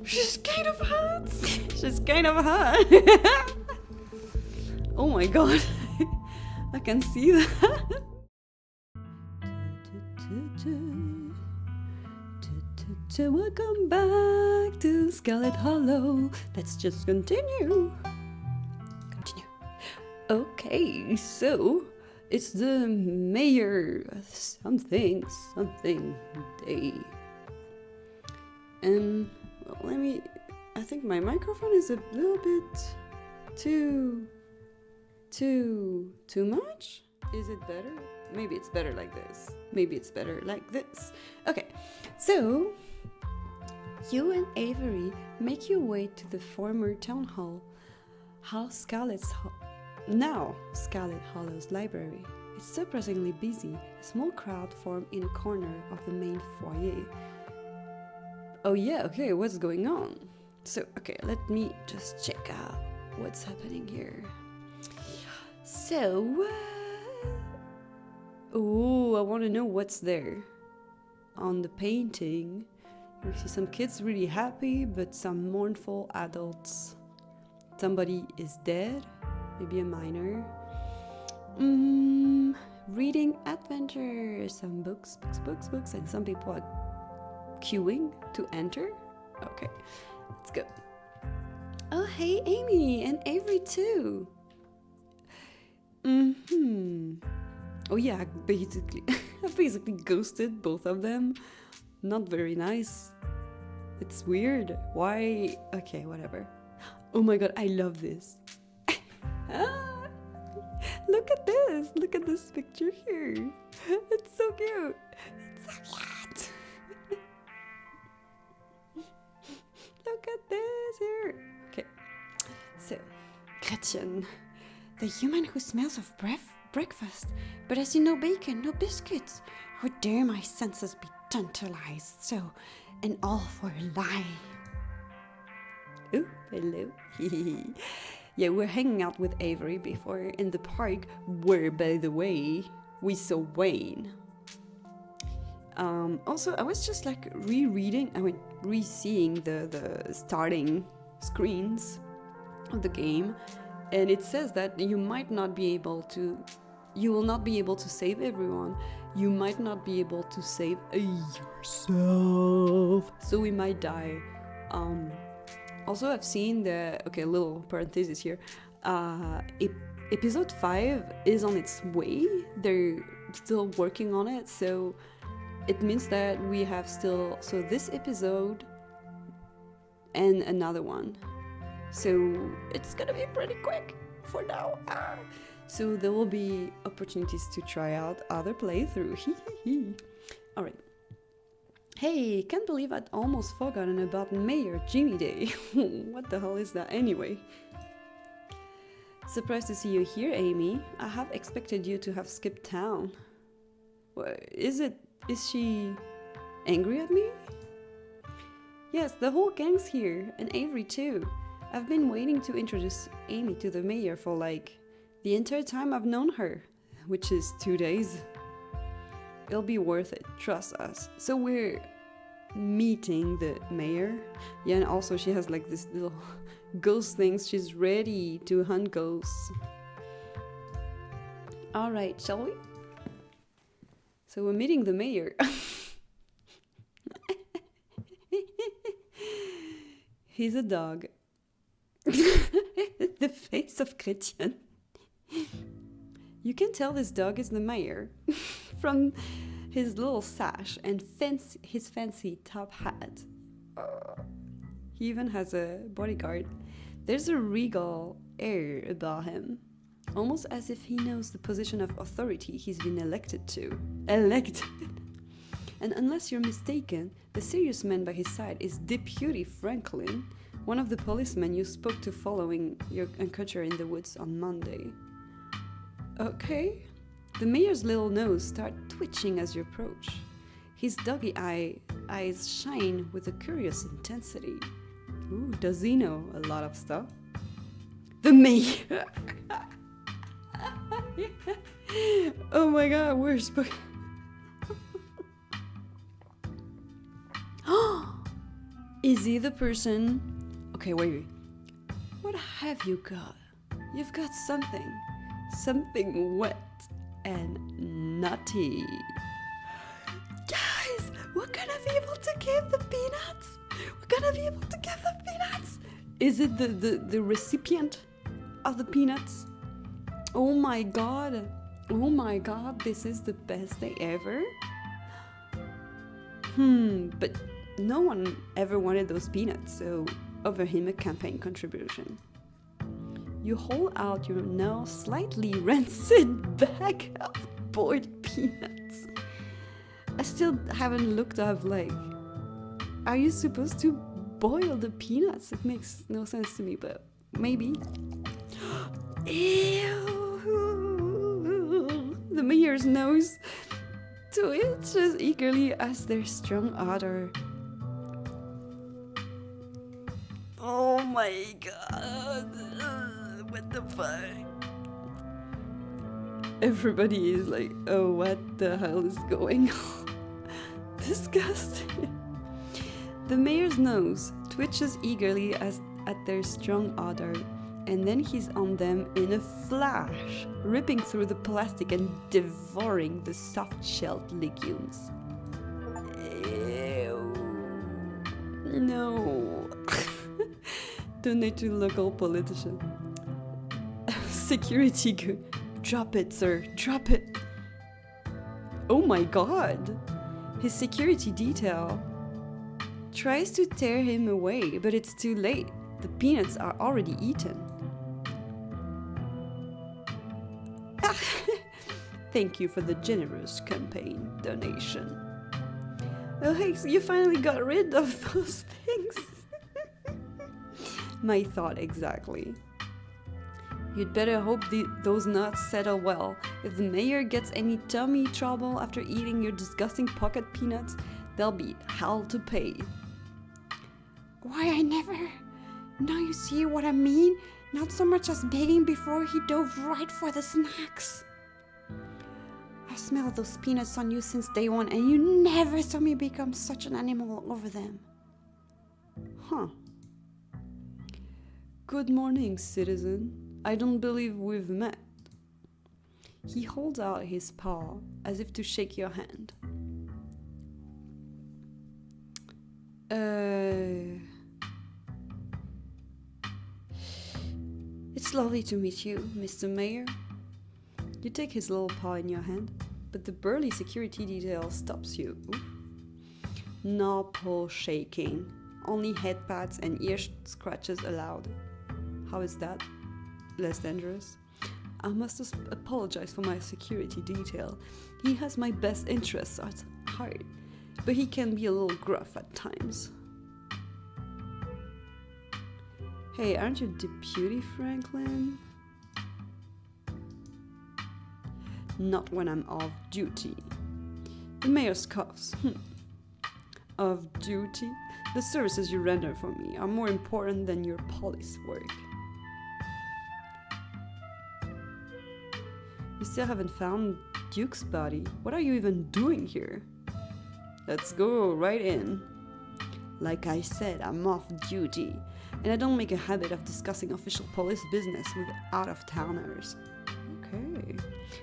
She's kind of hot. She's kind of hot. Oh my god. I can see that. Welcome back to Scarlet Hollow. Let's just continue. Okay, so it's the mayor something day. And well, I think my microphone is a little bit too much. Is it better? Maybe it's better like this. Maybe it's better like this. Okay, so you and Avery make your way to the former town hall, now Scarlet Hollow's library. It's surprisingly busy. A small crowd formed in a corner of the main foyer. Oh yeah, okay, what's going on? So, okay, let me just check out what's happening here. So, I want to know what's there. On the painting, you see some kids really happy, but some mournful adults. Somebody is dead, maybe a minor. Reading adventure, some books, and some people are queuing to enter. Okay, let's go. Oh, hey, Amy and Avery too. Oh yeah, I basically ghosted both of them. Not very nice. It's weird. Why? Okay, whatever. Oh my god, I love this. Look at this. Look at this picture here. It's so cute. It's so cute. Look at this here. Okay. So, Gretchen, the human who smells of breakfast, but has no bacon, no biscuits. How dare my senses be tantalized so, and all for a lie. Oh, hello. Yeah, we're hanging out with Avery before in the park, where, by the way, we saw Wayne. Also, I was just like re-seeing the starting screens of the game, and it says that you will not be able to save everyone. You might not be able to save yourself, so we might die. Also, I've seen little parenthesis here. Episode 5 is on its way. They're still working on it, so it means that we have this episode and another one. So it's gonna be pretty quick for now. So there will be opportunities to try out other playthroughs. Alright. Hey, can't believe I'd almost forgotten about Mayor Jimmy Day. What the hell is that anyway? Surprised to see you here, Amy. I have expected you to have skipped town. Is she angry at me? Yes, the whole gang's here, and Avery too. I've been waiting to introduce Amy to the mayor for the entire time I've known her, which is 2 days. It'll be worth it, trust us. So we're meeting the mayor. Yeah, and also she has this little ghost things. She's ready to hunt ghosts. Alright, shall we? So we're meeting the mayor. He's a dog. The face of Chrétien. You can tell this dog is the mayor from his little sash and his fancy top hat. He even has a bodyguard. There's a regal air about him, almost as if he knows the position of authority he's been elected to. And unless you're mistaken, the serious man by his side is Deputy Franklin, one of the policemen you spoke to following your encounter in the woods on Monday. Okay. The mayor's little nose starts twitching as you approach. His doggy eyes shine with a curious intensity. Ooh, does he know a lot of stuff? The mayor! Oh my god, we're Is he the person? Okay, wait. What have you got? You've got something. Something wet and nutty. Guys, we're gonna be able to give the peanuts. We're gonna be able to give the peanuts. Is it the recipient of the peanuts? Oh my god. Oh my god, this is the best day ever. But no one ever wanted those peanuts, so offer him a campaign contribution. You hold out your now slightly rancid bag of boiled peanuts. I still haven't looked up, like, are you supposed to boil the peanuts? It makes no sense to me, but maybe. Ew! The mayor's nose twitches eagerly as their strong odor. Oh my god! What the fuck? Everybody is like, oh, what the hell is going on? Disgusting. The mayor's nose twitches eagerly at their strong odor, and then he's on them in a flash, ripping through the plastic and devouring the soft-shelled legumes. Ew. No. Donate to local politician. Security good. Drop it, sir. Drop it. Oh my god. His security detail tries to tear him away, but it's too late. The peanuts are already eaten. Thank you for the generous campaign donation. Oh, hey, so you finally got rid of those things. My thought exactly. You'd better hope those nuts settle well. If the mayor gets any tummy trouble after eating your disgusting pocket peanuts, there'll be hell to pay. Why, I never... Now you see what I mean? Not so much as begging before he dove right for the snacks. I smelled those peanuts on you since day one, and you never saw me become such an animal over them. Huh. Good morning, citizen. I don't believe we've met. He holds out his paw as if to shake your hand. It's lovely to meet you, Mr. Mayor. You take his little paw in your hand, but the burly security detail stops you. Ooh. No paw shaking, only head pats and ear scratches allowed. How is that? Less dangerous? I must apologize for my security detail. He has my best interests at heart, but he can be a little gruff at times. Hey, aren't you Deputy Franklin? Not when I'm off duty. The mayor scoffs. Off duty? The services you render for me are more important than your police work. You still haven't found Duke's body. What are you even doing here? Let's go right in. Like I said, I'm off duty, and I don't make a habit of discussing official police business with out-of-towners. Okay.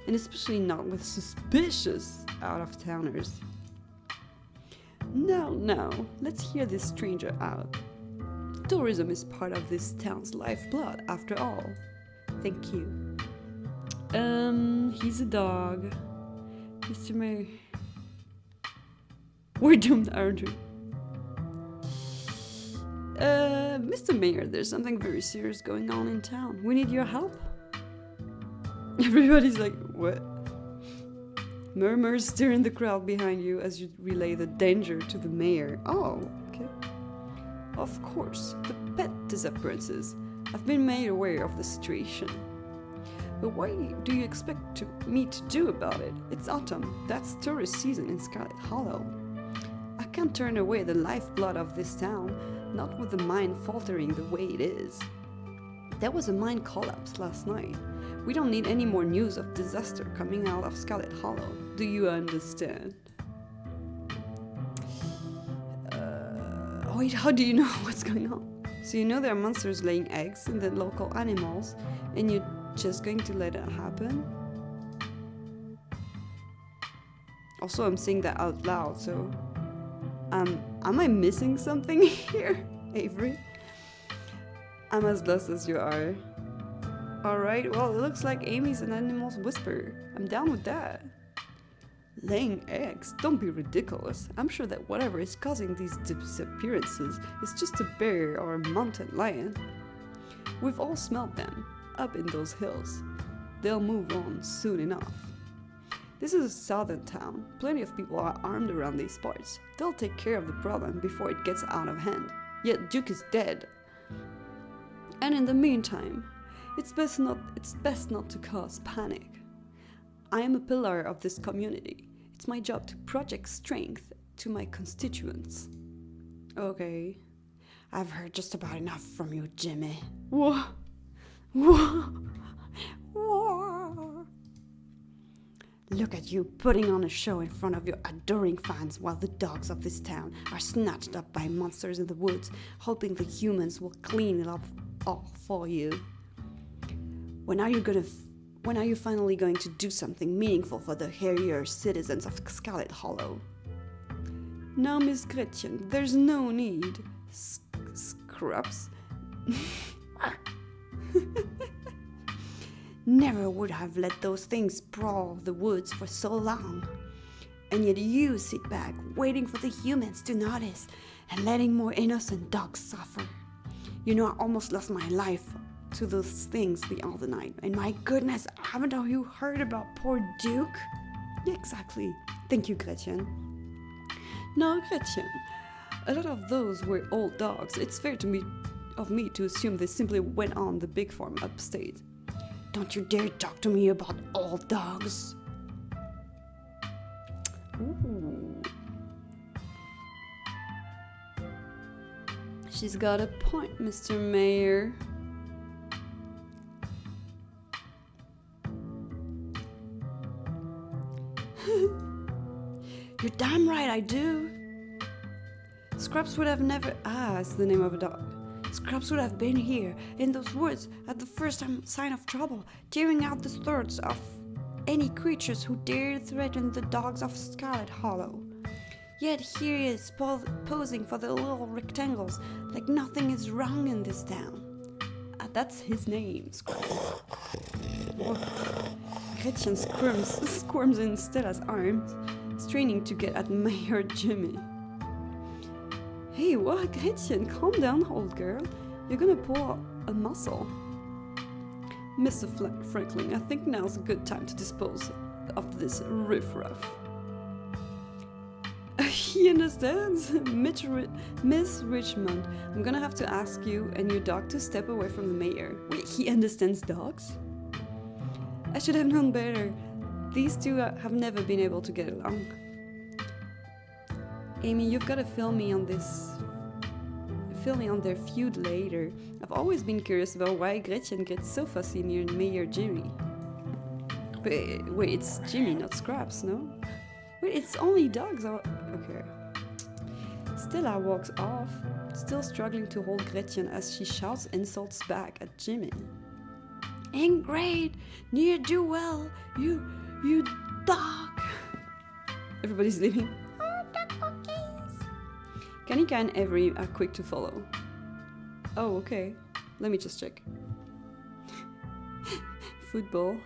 And especially not with suspicious out-of-towners. Now, let's hear this stranger out. Tourism is part of this town's lifeblood, after all. Thank you. He's a dog. Mr. Mayor. We're doomed, aren't we? Mr. Mayor, there's something very serious going on in town. We need your help. Everybody's like, what? Murmurs stir in the crowd behind you as you relay the danger to the mayor. Oh, okay. Of course, the pet disappearances. I've been made aware of the situation. But what do you expect me to do about it? It's autumn. That's tourist season in Scarlet Hollow. I can't turn away the lifeblood of this town, not with the mine faltering the way it is. There was a mine collapse last night. We don't need any more news of disaster coming out of Scarlet Hollow. Do you understand? Oh Wait, how do you know what's going on? So you know there are monsters laying eggs in the local animals, and you're just going to let it happen? Also, I'm saying that out loud, so... am I missing something here, Avery? I'm as lost as you are. Alright, well, it looks like Amy's an animal's whisperer. I'm down with that. Laying eggs? Don't be ridiculous. I'm sure that whatever is causing these disappearances is just a bear or a mountain lion. We've all smelled them, up in those hills. They'll move on soon enough. This is a southern town. Plenty of people are armed around these parts. They'll take care of the problem before it gets out of hand. Yet Duke is dead. And in the meantime, it's best not to cause panic. I am a pillar of this community. It's my job to project strength to my constituents. Okay. I've heard just about enough from you, Jimmy. Whoa. Whoa. Whoa. Look at you putting on a show in front of your adoring fans while the dogs of this town are snatched up by monsters in the woods, hoping the humans will clean it up all for you. When are you finally going to do something meaningful for the hairier citizens of Scarlet Hollow? Now, Miss Gretchen, there's no need. Scrubs. Never would have let those things sprawl the woods for so long. And yet you sit back, waiting for the humans to notice and letting more innocent dogs suffer. You know, I almost lost my life to those things the other night. And my goodness, haven't you heard about poor Duke? Yeah, exactly. Thank you, Gretchen. No, Gretchen. A lot of those were old dogs. It's fair of me to assume they simply went on the big farm upstate. Don't you dare talk to me about old dogs. Ooh. She's got a point, Mr. Mayor. You're damn right I do. Scrubs would have never... it's the name of a dog. Scrubs would have been here, in those woods, at the first sign of trouble, tearing out the throats of any creatures who dared threaten the dogs of Scarlet Hollow. Yet here he is, posing for the little rectangles, like nothing is wrong in this town. That's his name, Scrubs. Gretchen squirms in Stella's arms, straining to get at Mayor Jimmy. Hey, what, Gretchen? Calm down, old girl. You're gonna pull a muscle. Mr. Franklin, I think now's a good time to dispose of this riffraff. He understands. Miss Richmond, I'm gonna have to ask you and your dog to step away from the mayor. Wait, he understands dogs? I should have known better. These two have never been able to get along. Amy, you've got to fill me on their feud later. I've always been curious about why Gretchen gets so fussy near Mayor Jimmy. But wait, it's Jimmy, not Scraps, no? Wait, it's only dogs. Okay. Stella walks off, still struggling to hold Gretchen as she shouts insults back at Jimmy. Ain't great, near do well, you dog. Everybody's leaving. Kanika and Avery are quick to follow. Oh, okay. Let me just check. Football.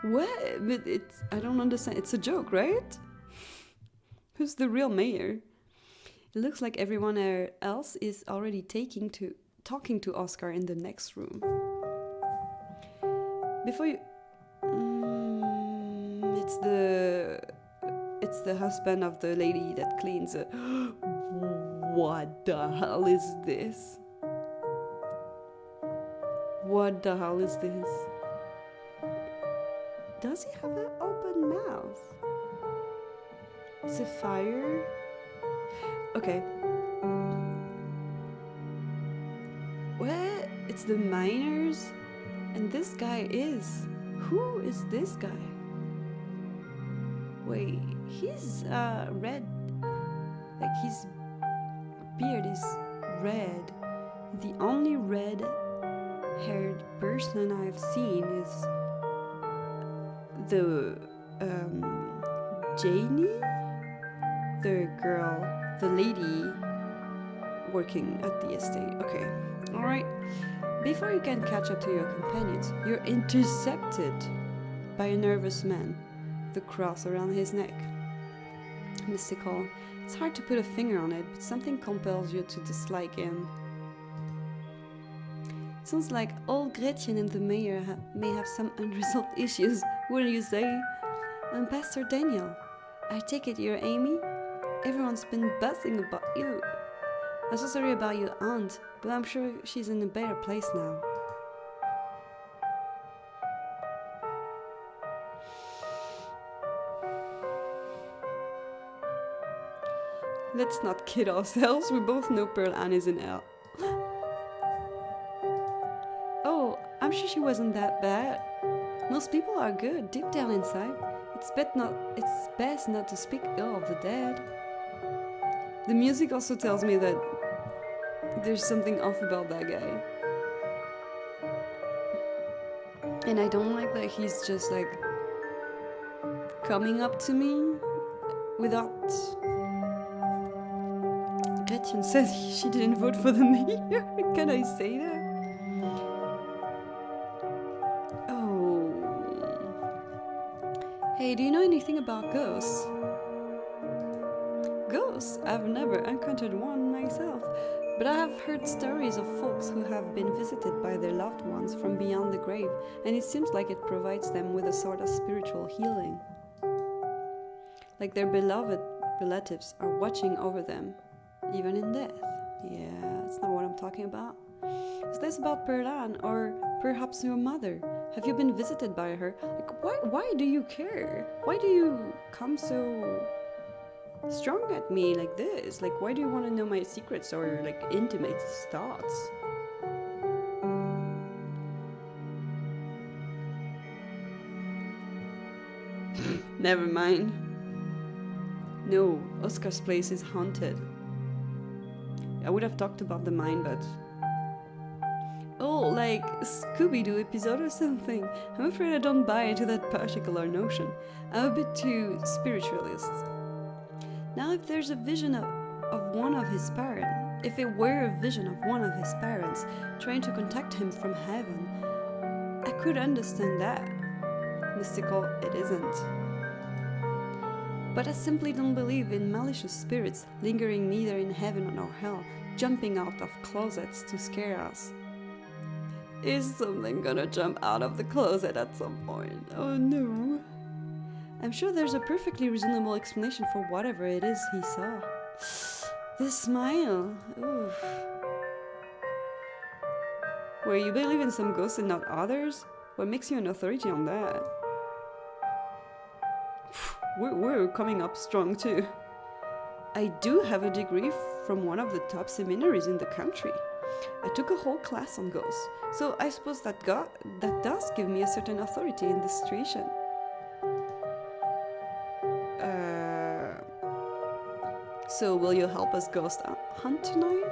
What? But I don't understand. It's a joke, right? Who's the real mayor? It looks like everyone else is already talking to Oscar in the next room. Before you... It's the husband of the lady that cleans it. What the hell is this? What the hell is this? Does he have an open mouth? Is it fire? Okay. What? It's the miners? And this guy is... Who is this guy? Wait, he's red. his beard is red. The only red-haired person I've seen is the Janie, the girl, the lady working at the estate. Okay, all right. Before you can catch up to your companions, you're intercepted by a nervous man, the cross around his neck. Mystical. It's hard to put a finger on it, but something compels you to dislike him. Sounds like old Gretchen and the mayor may have some unresolved issues, wouldn't you say? I'm Pastor Daniel. I take it you're Amy? Everyone's been buzzing about you. I'm so sorry about your aunt, but I'm sure she's in a better place now. Let's not kid ourselves, we both know Pearl Ann is in hell. Oh, I'm sure she wasn't that bad. Most people are good, deep down inside. It's best not to speak ill of the dead. The music also tells me that there's something off about that guy. And I don't like that he's just like coming up to me without... Gretchen says she didn't vote for the mayor. Can I say that? Oh. Hey, do you know anything about ghosts? Ghosts? I've never encountered one myself, but I have heard stories of folks who have been visited by their loved ones from beyond the grave, and it seems like it provides them with a sort of spiritual healing. Like their beloved relatives are watching over them, even in death. Yeah, that's not what I'm talking about. Is this about Pearl Ann, or perhaps your mother? Have you been visited by her? Like, why do you care? Why do you come so strong at me like this? Like, why do you want to know my secrets or like intimate thoughts? Never mind. No, Oscar's place is haunted. I would have talked about the mine, but... Oh, like a Scooby-Doo episode or something. I'm afraid I don't buy into that particular notion. I'm a bit too spiritualist. Now, if there's a vision of one of his parents, if it were a vision of one of his parents trying to contact him from heaven, I could understand that. Mystical, it isn't. But I simply don't believe in malicious spirits lingering neither in heaven nor hell, jumping out of closets to scare us. Is something gonna jump out of the closet at some point? Oh no. I'm sure there's a perfectly reasonable explanation for whatever it is he saw. This smile. Oof. Where you believe in some ghosts and not others? What makes you an authority on that? We're coming up strong too. I do have a degree from one of the top seminaries in the country. I took a whole class on ghosts, so I suppose that does give me a certain authority in this situation. So will you help us ghost hunt tonight?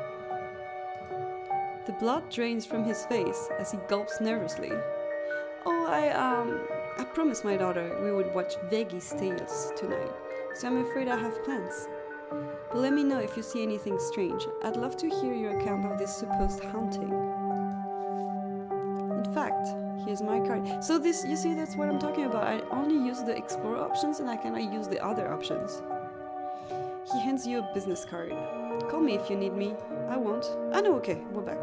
The blood drains from his face as he gulps nervously. Oh, I promised my daughter we would watch Veggies Tales tonight, so I'm afraid I have plans. But let me know if you see anything strange. I'd love to hear your account of this supposed haunting. In fact, here's my card. So this, you see, that's what I'm talking about. I only use the explore options and I cannot use the other options. He hands you a business card. Call me if you need me. I won't. I know, okay, we're back.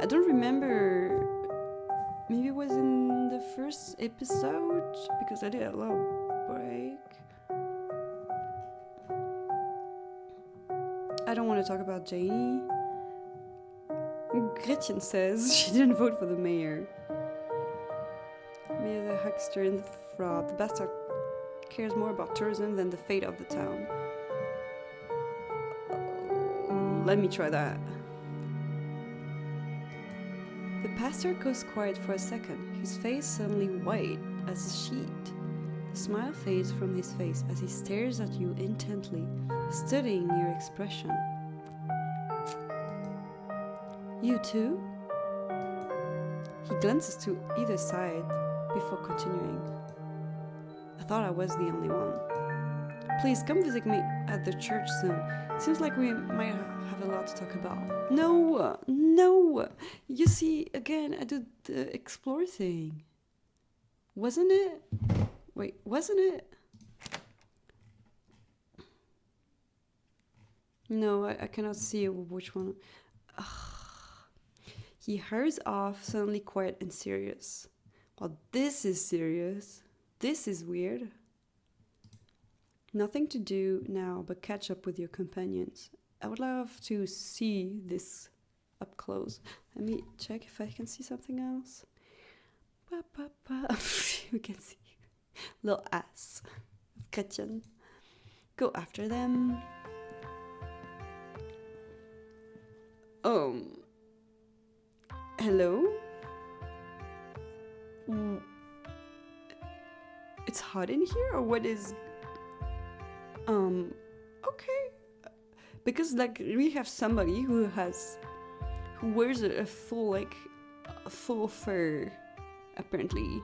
I don't remember. Maybe it was in the first episode, because I did a little break. I don't want to talk about Janie. Gretchen says she didn't vote for the mayor. Mayor, the huckster and the fraud. The bastard cares more about tourism than the fate of the town. Let me try that. The The pastor goes quiet for a second, his face suddenly white as a sheet. The smile fades from his face as he stares at you intently, studying your expression. You too? He glances to either side before continuing. I thought I was the only one. Please come visit me at the church soon. Seems like we might have a lot to talk about. No! You see, again, I did the explore thing. Wasn't it? Wait, wasn't it? No, I cannot see which one. Ugh. He hurries off, suddenly quiet and serious. Well, this is serious. This is weird. Nothing to do now but catch up with your companions. I would love to see this up close. Let me check if I can see something else. You can see little ass of Gretchen. Go after them. Hello? It's hot in here, or what is... Okay. Because, like, we have somebody who wears a full fur, apparently,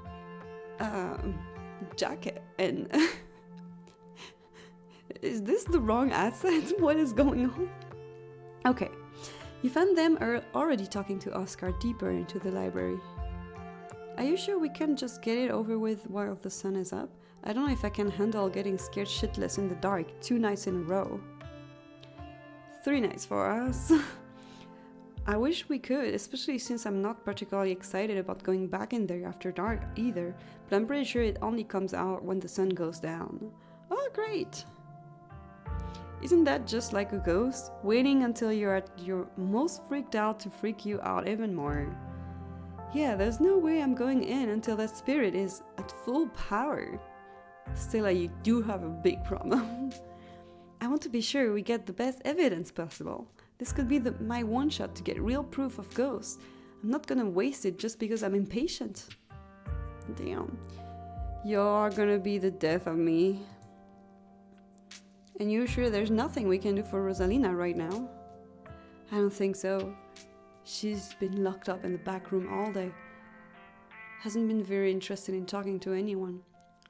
jacket, and... Is this the wrong accent? What is going on? Okay. You found them already talking to Oscar deeper into the library. Are you sure we can just get it over with while the sun is up? I don't know if I can handle getting scared shitless in the dark 2 nights in a row. 3 nights for us. I wish we could, especially since I'm not particularly excited about going back in there after dark either, but I'm pretty sure it only comes out when the sun goes down. Oh, great! Isn't that just like a ghost? Waiting until you're at your most freaked out to freak you out even more. Yeah, there's no way I'm going in until that spirit is at full power. Still, I do have a big problem. I want to be sure we get the best evidence possible. This could be my one shot to get real proof of ghosts. I'm not gonna waste it just because I'm impatient. Damn. You're gonna be the death of me. And you're sure there's nothing we can do for Rosalina right now? I don't think so. She's been locked up in the back room all day. Hasn't been very interested in talking to anyone.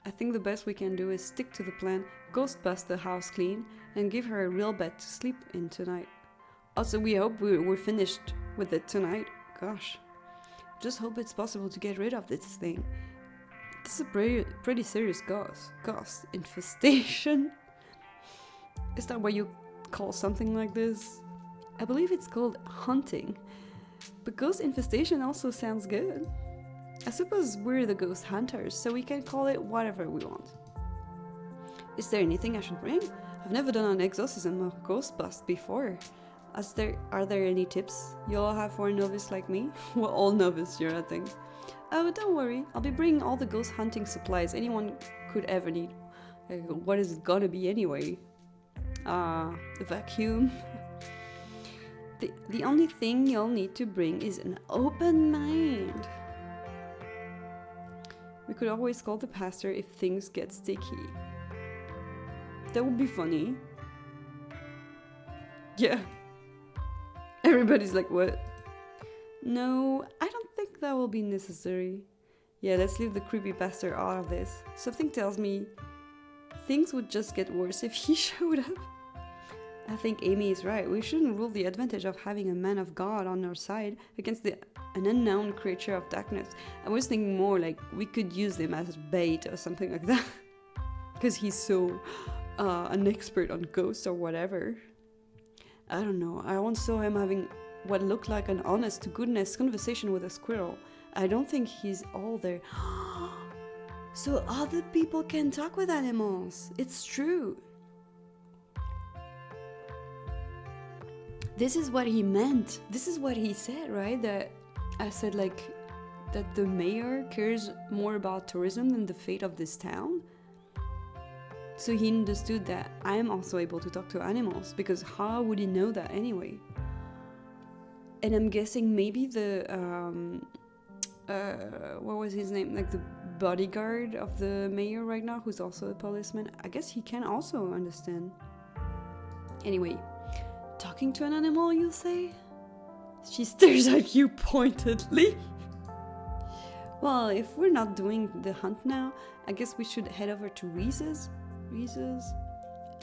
I think the best we can do is stick to the plan, ghost bust the house clean, and give her a real bed to sleep in tonight. Also, we hope we're finished with it tonight. Gosh. Just hope it's possible to get rid of this thing. This is a pretty serious ghost infestation. Is that what you call something like this? I believe it's called hunting. But ghost infestation also sounds good. I suppose we're the ghost hunters, so we can call it whatever we want. Is there anything I should bring? I've never done an exorcism or ghost bust before. Are there any tips you all have for a novice like me? We're all novice here, I think. Oh, don't worry. I'll be bringing all the ghost hunting supplies anyone could ever need. What is it gonna be anyway? A vacuum. The only thing you'll need to bring is an open mind. We could always call the pastor if things get sticky. That would be funny. Yeah. Everybody's like, what? No, I don't think that will be necessary. Yeah, let's leave the creepy pastor out of this. Something tells me things would just get worse if he showed up. I think Amy is right. We shouldn't rule the advantage of having a man of God on our side against an unknown creature of darkness. I was thinking more like we could use him as bait or something like that. Because he's so an expert on ghosts or whatever. I don't know. I once saw him having what looked like an honest to goodness conversation with a squirrel. I don't think he's all there. So other people can talk with animals. It's true. This is what he meant. This is what he said, right? That I said, like, that the mayor cares more about tourism than the fate of this town. So he understood that I am also able to talk to animals, because how would he know that anyway? And I'm guessing maybe the what was his name? Like the bodyguard of the mayor right now, who's also a policeman. I guess he can also understand. Anyway, talking to an animal, you say? She stares at you pointedly. Well, if we're not doing the hunt now, I guess we should head over to Reese's. Reese's?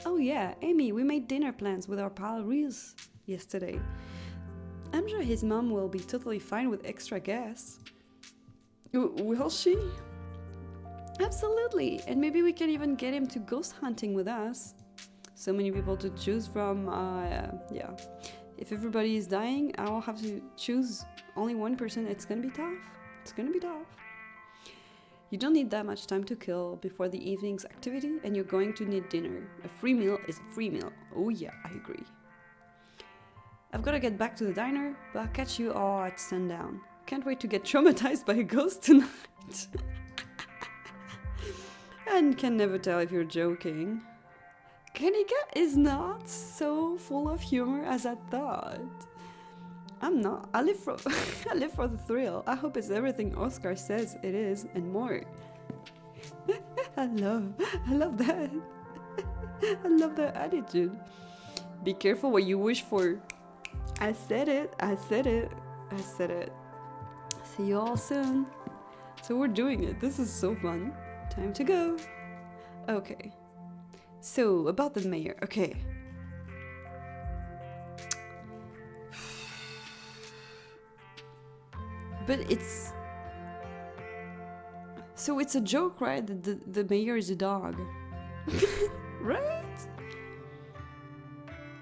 Oh yeah, Amy, we made dinner plans with our pal Reese yesterday. I'm sure his mom will be totally fine with extra gas. Will she? Absolutely, and maybe we can even get him to ghost hunting with us. So many people to choose from, yeah. If everybody is dying, I'll have to choose only one person. It's gonna be tough. It's gonna be tough. You don't need that much time to kill before the evening's activity, and you're going to need dinner. A free meal is a free meal. Oh yeah, I agree. I've got to get back to the diner, but I'll catch you all at sundown. Can't wait to get traumatized by a ghost tonight. And can never tell if you're joking. Kanika is not so full of humor as I thought. I'm not. I live for the thrill. I hope it's everything Oscar says it is and more. I love that. I love that attitude. Be careful what you wish for. I said it. See you all soon. So we're doing it. This is so fun. Time to go. Okay. So, about the mayor. Okay. But it's... So it's a joke, right? That the mayor is a dog. Right?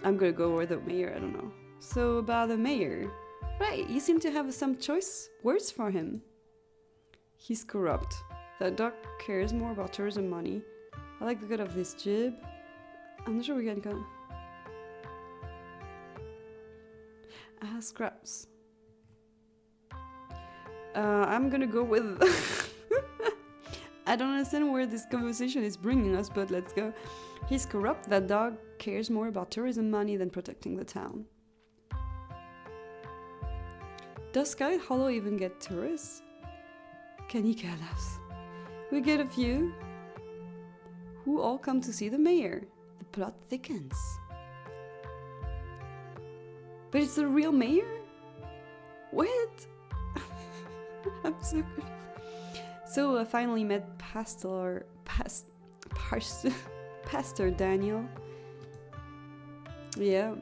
I'm gonna go with the mayor, I don't know. So, about the mayor. Right, you seem to have some choice words for him. He's corrupt. That dog cares more about tourism money. I like the cut of this jib. I'm not sure we can go. Scraps. I'm gonna go with... I don't understand where this conversation is bringing us, but let's go. He's corrupt. That dog cares more about tourism money than protecting the town. Does Scarlet Hollow even get tourists? Kanika laughs. We get a few. Who all come to see the mayor. The plot thickens. But it's the real mayor? What? I'm so confused. So I finally met Pastor Daniel. Yeah,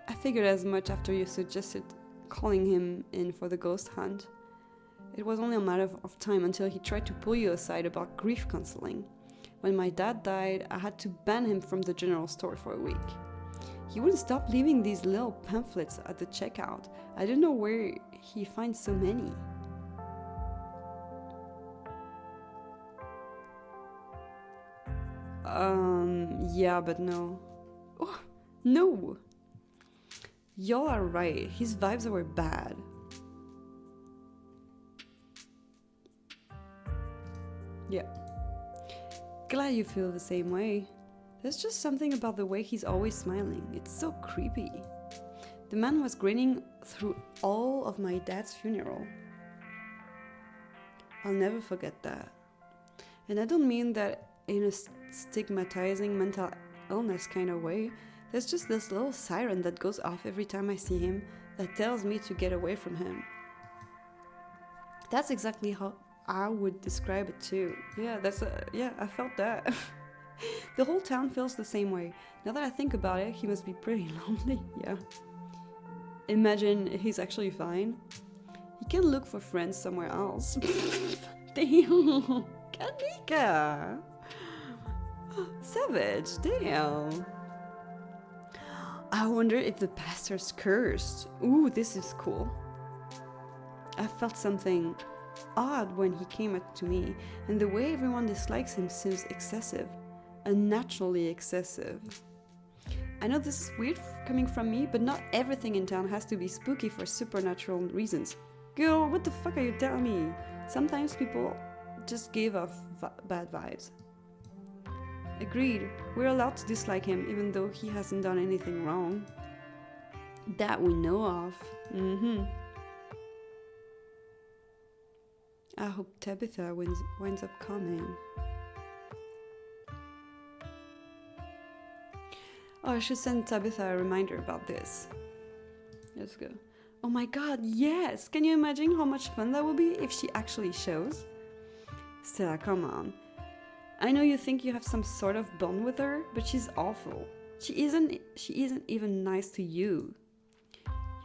I figured as much after you suggested calling him in for the ghost hunt. It was only a matter of time until he tried to pull you aside about grief counseling. When my dad died, I had to ban him from the general store for a week. He wouldn't stop leaving these little pamphlets at the checkout. I don't know where he finds so many. Yeah, but no. Oh, no! Y'all are right. His vibes were bad. Yeah. Glad you feel the same way. There's just something about the way he's always smiling. It's so creepy. The man was grinning through all of my dad's funeral. I'll never forget that. And I don't mean that in a stigmatizing mental illness kind of way. There's just this little siren that goes off every time I see him that tells me to get away from him. That's exactly how I would describe it too. Yeah, I felt that. The whole town feels the same way. Now that I think about it, he must be pretty lonely. Yeah. Imagine he's actually fine. He can look for friends somewhere else. Damn. Kanika. Savage. Damn. I wonder if the pastor's cursed. Ooh, this is cool. I felt something odd when he came up to me, and the way everyone dislikes him seems excessive. Unnaturally excessive. I know this is weird coming from me, but not everything in town has to be spooky for supernatural reasons. Girl, what the fuck are you telling me? Sometimes people just give off bad vibes. Agreed. We're allowed to dislike him even though he hasn't done anything wrong. That we know of. I hope Tabitha winds up coming. Oh, I should send Tabitha a reminder about this. Let's go. Oh my god, yes! Can you imagine how much fun that would be if she actually shows? Stella, come on. I know you think you have some sort of bond with her, but she's awful. She isn't even nice to you.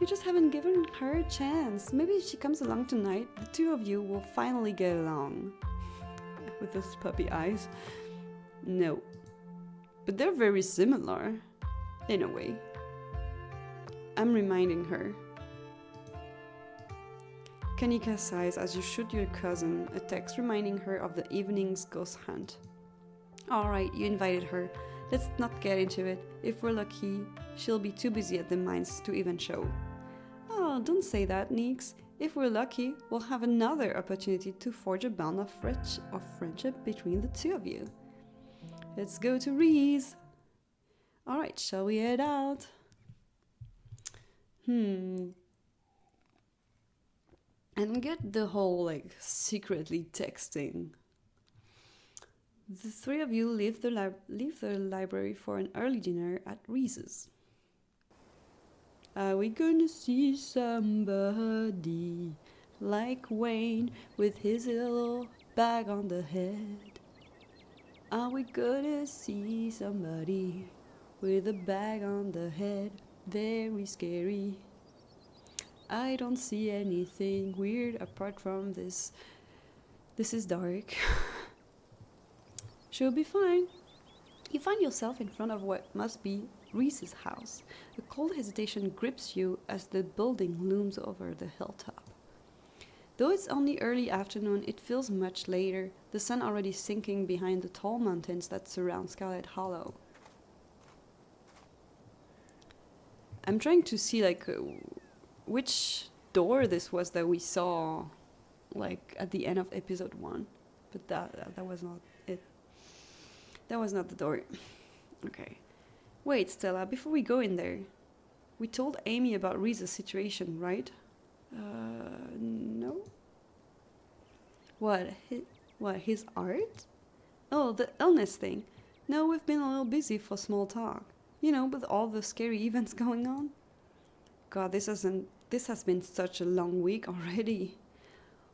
You just haven't given her a chance. Maybe if she comes along tonight, the two of you will finally get along. With those puppy eyes. No. But they're very similar. In a way. I'm reminding her. Kanika sighs as you shoot your cousin a text reminding her of the evening's ghost hunt. Alright, you invited her. Let's not get into it. If we're lucky, she'll be too busy at the mines to even show. Oh, don't say that, Neeks. If we're lucky, we'll have another opportunity to forge a bond of friendship between the two of you. Let's go to Reese. Alright, shall we head out? And get the whole, secretly texting. The three of you leave the library for an early dinner at Reese's. Are we gonna see somebody like Wayne with his little bag on the head? Are we gonna see somebody with a bag on the head? Very scary. I don't see anything weird apart from this. This is dark. She'll be fine. You find yourself in front of what must be Reese's house. A cold hesitation grips you as the building looms over the hilltop. Though it's only early afternoon, it feels much later, the sun already sinking behind the tall mountains that surround Scarlet Hollow. I'm trying to see which door this was that we saw at the end of episode 1, but that was not it. That was not the door. Okay. Wait, Stella, before we go in there, we told Amy about Reese's situation, right? No. What, his art? Oh, the illness thing. No, we've been a little busy for small talk. With all the scary events going on. God, this has been such a long week already.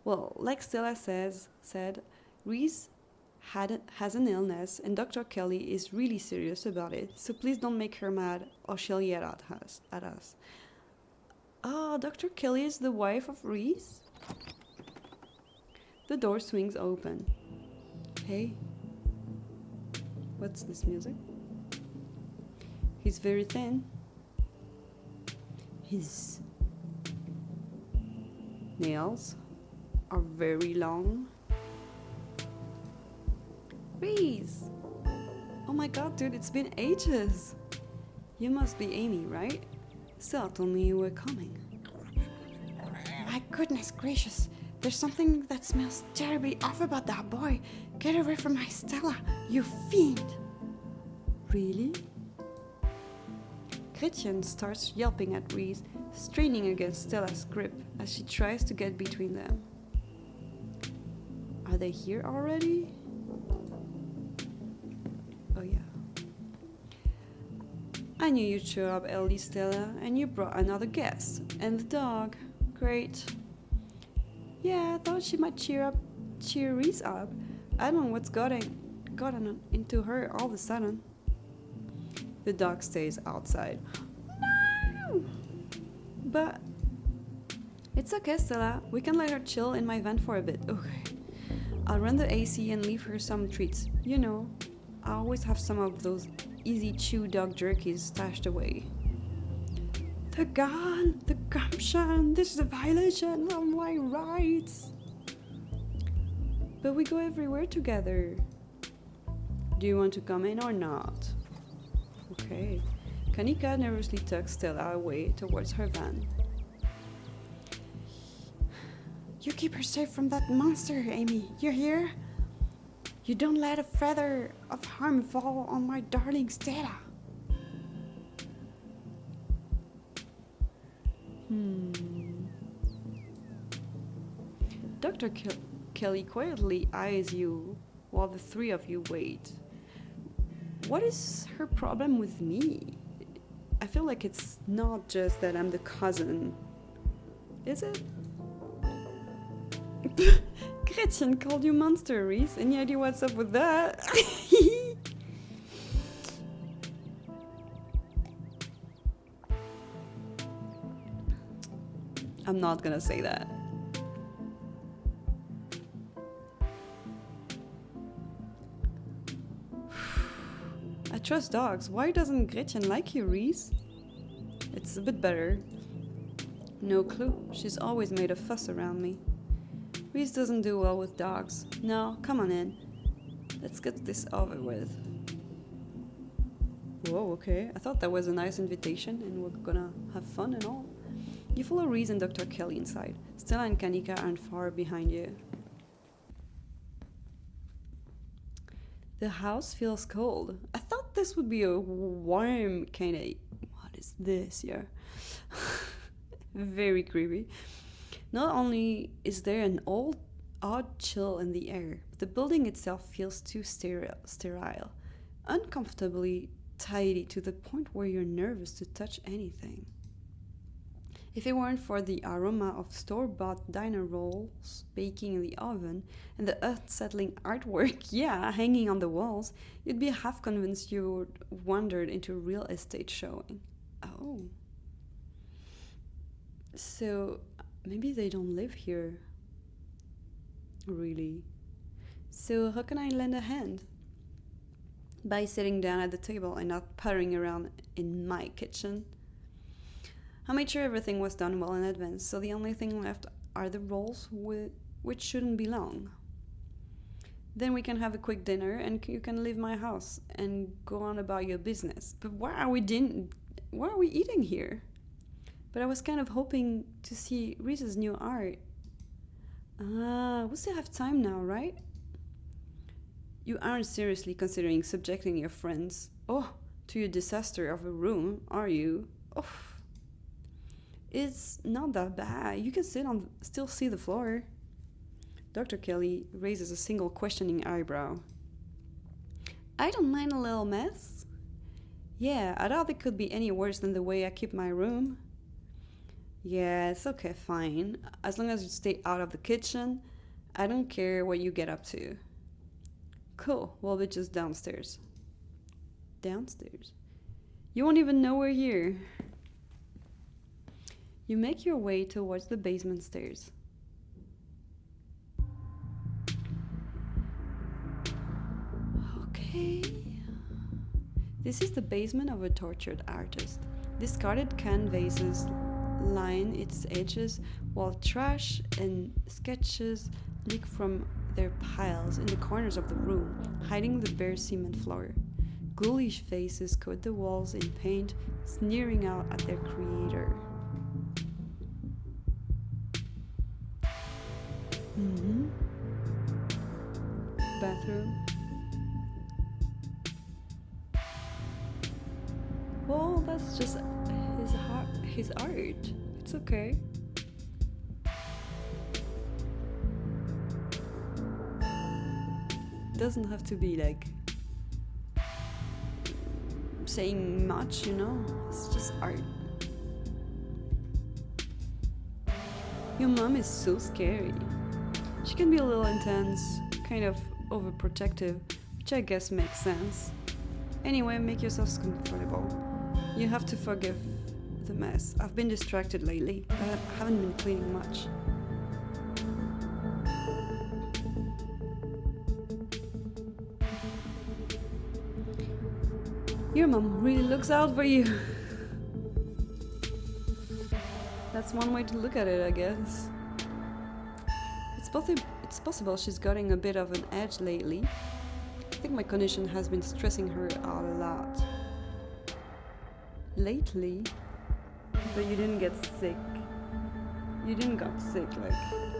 Well, like Stella said, Reese has an illness and Dr. Kelly is really serious about it, so please don't make her mad or she'll yell at us. Ah, Dr. Kelly is the wife of Reese? The door swings open. Hey, what's this music? He's very thin. His nails are very long. Reese! Oh my god, dude, it's been ages. You must be Amy, right? Stella told me you were coming. My goodness gracious. There's something that smells terribly off about that boy. Get away from my Stella, you fiend! Really? Gretchen starts yelping at Reese, straining against Stella's grip as she tries to get between them. Are they here already? Oh yeah. I knew you'd show up early, Stella, and you brought another guest. And the dog. Great. Yeah, I thought she might cheer Reese up. I don't know what's gotten into her all of a sudden. The dog stays outside. No! But it's okay, Stella. We can let her chill in my van for a bit. Okay. I'll run the AC and leave her some treats. I always have some of those easy chew dog jerkies stashed away. The gun! The gumption! This is a violation of my rights! But we go everywhere together. Do you want to come in or not? Okay. Kanika nervously tugs Stella away towards her van. You keep her safe from that monster, Amy. You hear? You don't let a feather of harm fall on my darling Stella. Dr. Kelly quietly eyes you while the three of you wait. What is her problem with me? I feel like it's not just that I'm the cousin. Is it? Gretchen called you monster, Reese. Any idea what's up with that? I'm not gonna say that. I trust dogs. Why doesn't Gretchen like you, Reese? It's a bit better. No clue. She's always made a fuss around me. Reese doesn't do well with dogs. No, come on in. Let's get this over with. Whoa, okay. I thought that was a nice invitation and we're gonna have fun and all. You follow Reese and Dr. Kelly inside. Stella and Kanika aren't far behind you. The house feels cold. I thought this would be a warm kind of... What is this? Yeah. Very creepy. Not only is there an odd chill in the air, but the building itself feels too sterile, uncomfortably tidy to the point where you're nervous to touch anything. If it weren't for the aroma of store-bought diner rolls baking in the oven and the unsettling artwork, hanging on the walls, you'd be half convinced you wandered into a real estate showing. Oh. So, maybe they don't live here. Really. So, how can I lend a hand? By sitting down at the table and not puttering around in my kitchen. I made sure everything was done well in advance, so the only thing left are the rolls, which shouldn't be long. Then we can have a quick dinner and you can leave my house and go on about your business. But why are we eating here? But I was kind of hoping to see Reese's new art. We still have time now, right? You aren't seriously considering subjecting your friends, to a disaster of a room, are you? It's not that bad. You can still see the floor. Dr. Kelly raises a single questioning eyebrow. I don't mind a little mess. Yeah, I doubt it could be any worse than the way I keep my room. Yeah, it's okay, fine. As long as you stay out of the kitchen, I don't care what you get up to. Cool, we'll be just downstairs. Downstairs? You won't even know we're here. You make your way towards the basement stairs. Okay. This is the basement of a tortured artist. Discarded canvases line its edges, while trash and sketches leak from their piles in the corners of the room, hiding the bare cement floor. Ghoulish faces coat the walls in paint, sneering out at their creator. Bathroom. Well, that's just his art. It's okay. Doesn't have to be like saying much, It's just art. Your mom is so scary. She can be a little intense, kind of overprotective, which I guess makes sense. Anyway, make yourselves comfortable. You have to forgive the mess. I've been distracted lately. I haven't been cleaning much. Your mom really looks out for you. That's one way to look at it, I guess. It's possible she's getting a bit of an edge lately. I think my condition has been stressing her out a lot. Lately? But you didn't get sick. You didn't get sick,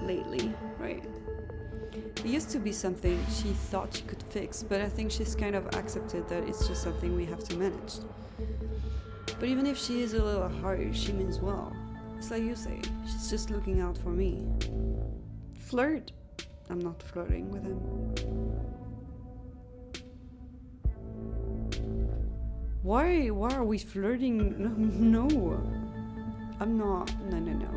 lately, right? It used to be something she thought she could fix, but I think she's kind of accepted that it's just something we have to manage. But even if she is a little harsh, she means well. It's like you say, she's just looking out for me. Flirt? I'm not flirting with him. Why are we flirting? No. I'm not. No.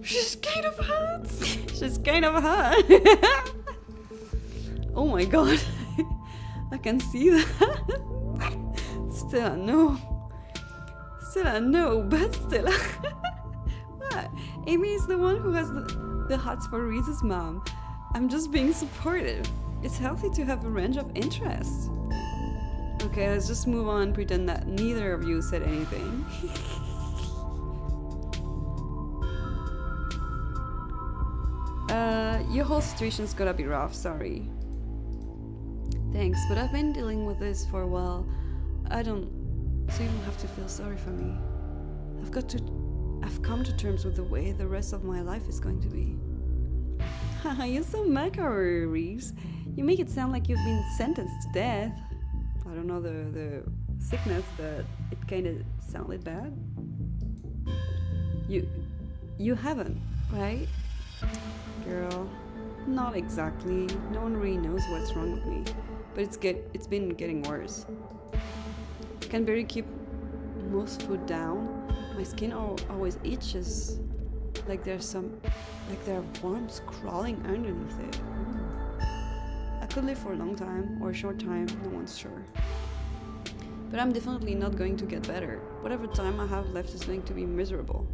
She's kind of hot. She's kind of hot. Oh my god. I can see that. Still no, but still. What? Amy is the one who has the hots for Reese's mom. I'm just being supportive. It's healthy to have a range of interests. Okay, let's just move on, pretend that neither of you said anything. Your whole situation's gotta be rough, sorry. Thanks, but I've been dealing with this for a while. So you don't have to feel sorry for me. I've come to terms with the way the rest of my life is going to be. Haha, you're so macabre, Reeves. You make it sound like you've been sentenced to death. I don't know the sickness, but it kinda sounded bad. You haven't, right? Girl, not exactly. No one really knows what's wrong with me. But it's been getting worse. I can barely keep most food down. My skin always itches. Like there are worms crawling underneath it. I could live for a long time or a short time, no one's sure. But I'm definitely not going to get better. Whatever time I have left is going to be miserable.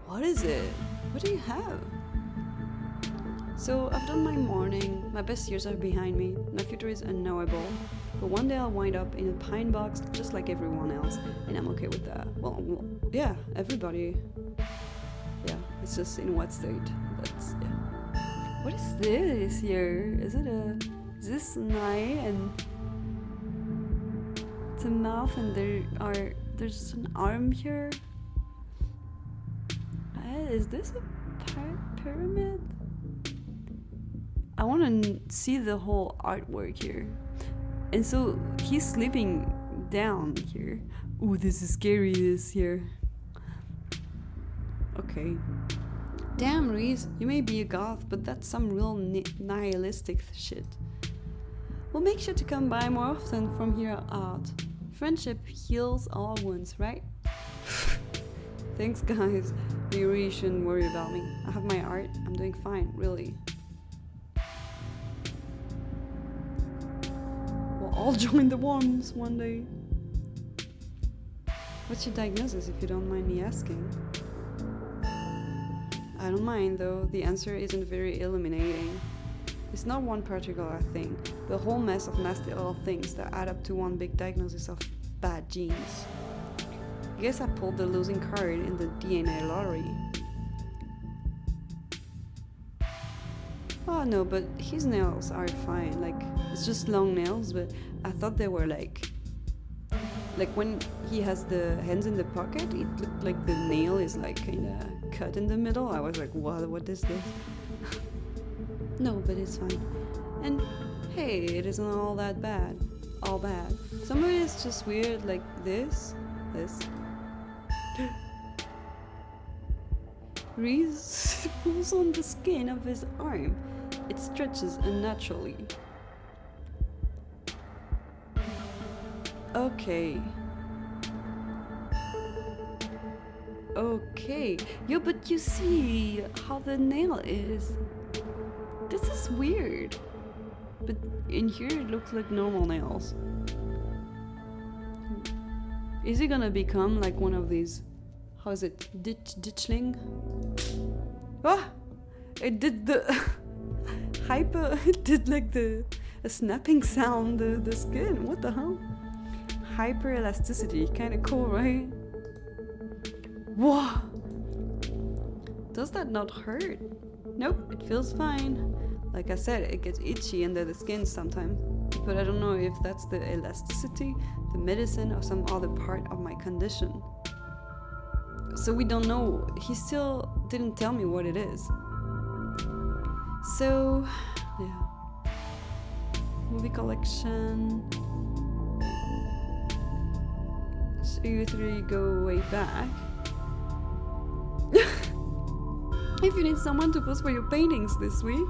What is it? What do you have? So I've done my morning, my best years are behind me, my future is unknowable, but one day I'll wind up in a pine box just like everyone else, and I'm okay with that. Well yeah, everybody. Yeah, it's just in what state. That's, yeah. What is this here? Is this an eye and it's a mouth and there's an arm here? Is this a pyramid? I want to see the whole artwork here. And so he's sleeping down here. Ooh, this is scary, this here. Okay. Damn, Reese, you may be a goth, but that's some real nihilistic shit. We'll make sure to come by more often from here out. Friendship heals all wounds, right? Thanks, guys. You really shouldn't worry about me. I have my art. I'm doing fine, really. We'll all join the Worms one day. What's your diagnosis, if you don't mind me asking? I don't mind, though. The answer isn't very illuminating. It's not one particular thing, but a whole mess of nasty little things that add up to one big diagnosis of bad genes. I guess I pulled the losing card in the DNA lottery. Oh no, but his nails are fine. Like, it's just long nails, but I thought they were like when he has the hands in the pocket, it looked like the nail is like kinda cut in the middle. I was like, what is this? No, but it's fine. And hey, it isn't all that bad. All bad. Some of it is just weird, like this. Reese pulls on the skin of his arm. It stretches unnaturally. Okay. Yo, but you see how the nail is. This is weird. But in here it looks like normal nails. Is he gonna become like one of these, how is it, ditchling? Ah! It did the it did like a snapping sound, the skin, what the hell? Hyper elasticity, kinda cool, right? Whoa! Does that not hurt? Nope, it feels fine. Like I said, it gets itchy under the skin sometimes, but I don't know if that's the elasticity, the medicine, or some other part of my condition. So we don't know. He still didn't tell me what it is. So, yeah. Movie collection. you three go way back. If you need someone to pose for your paintings this week,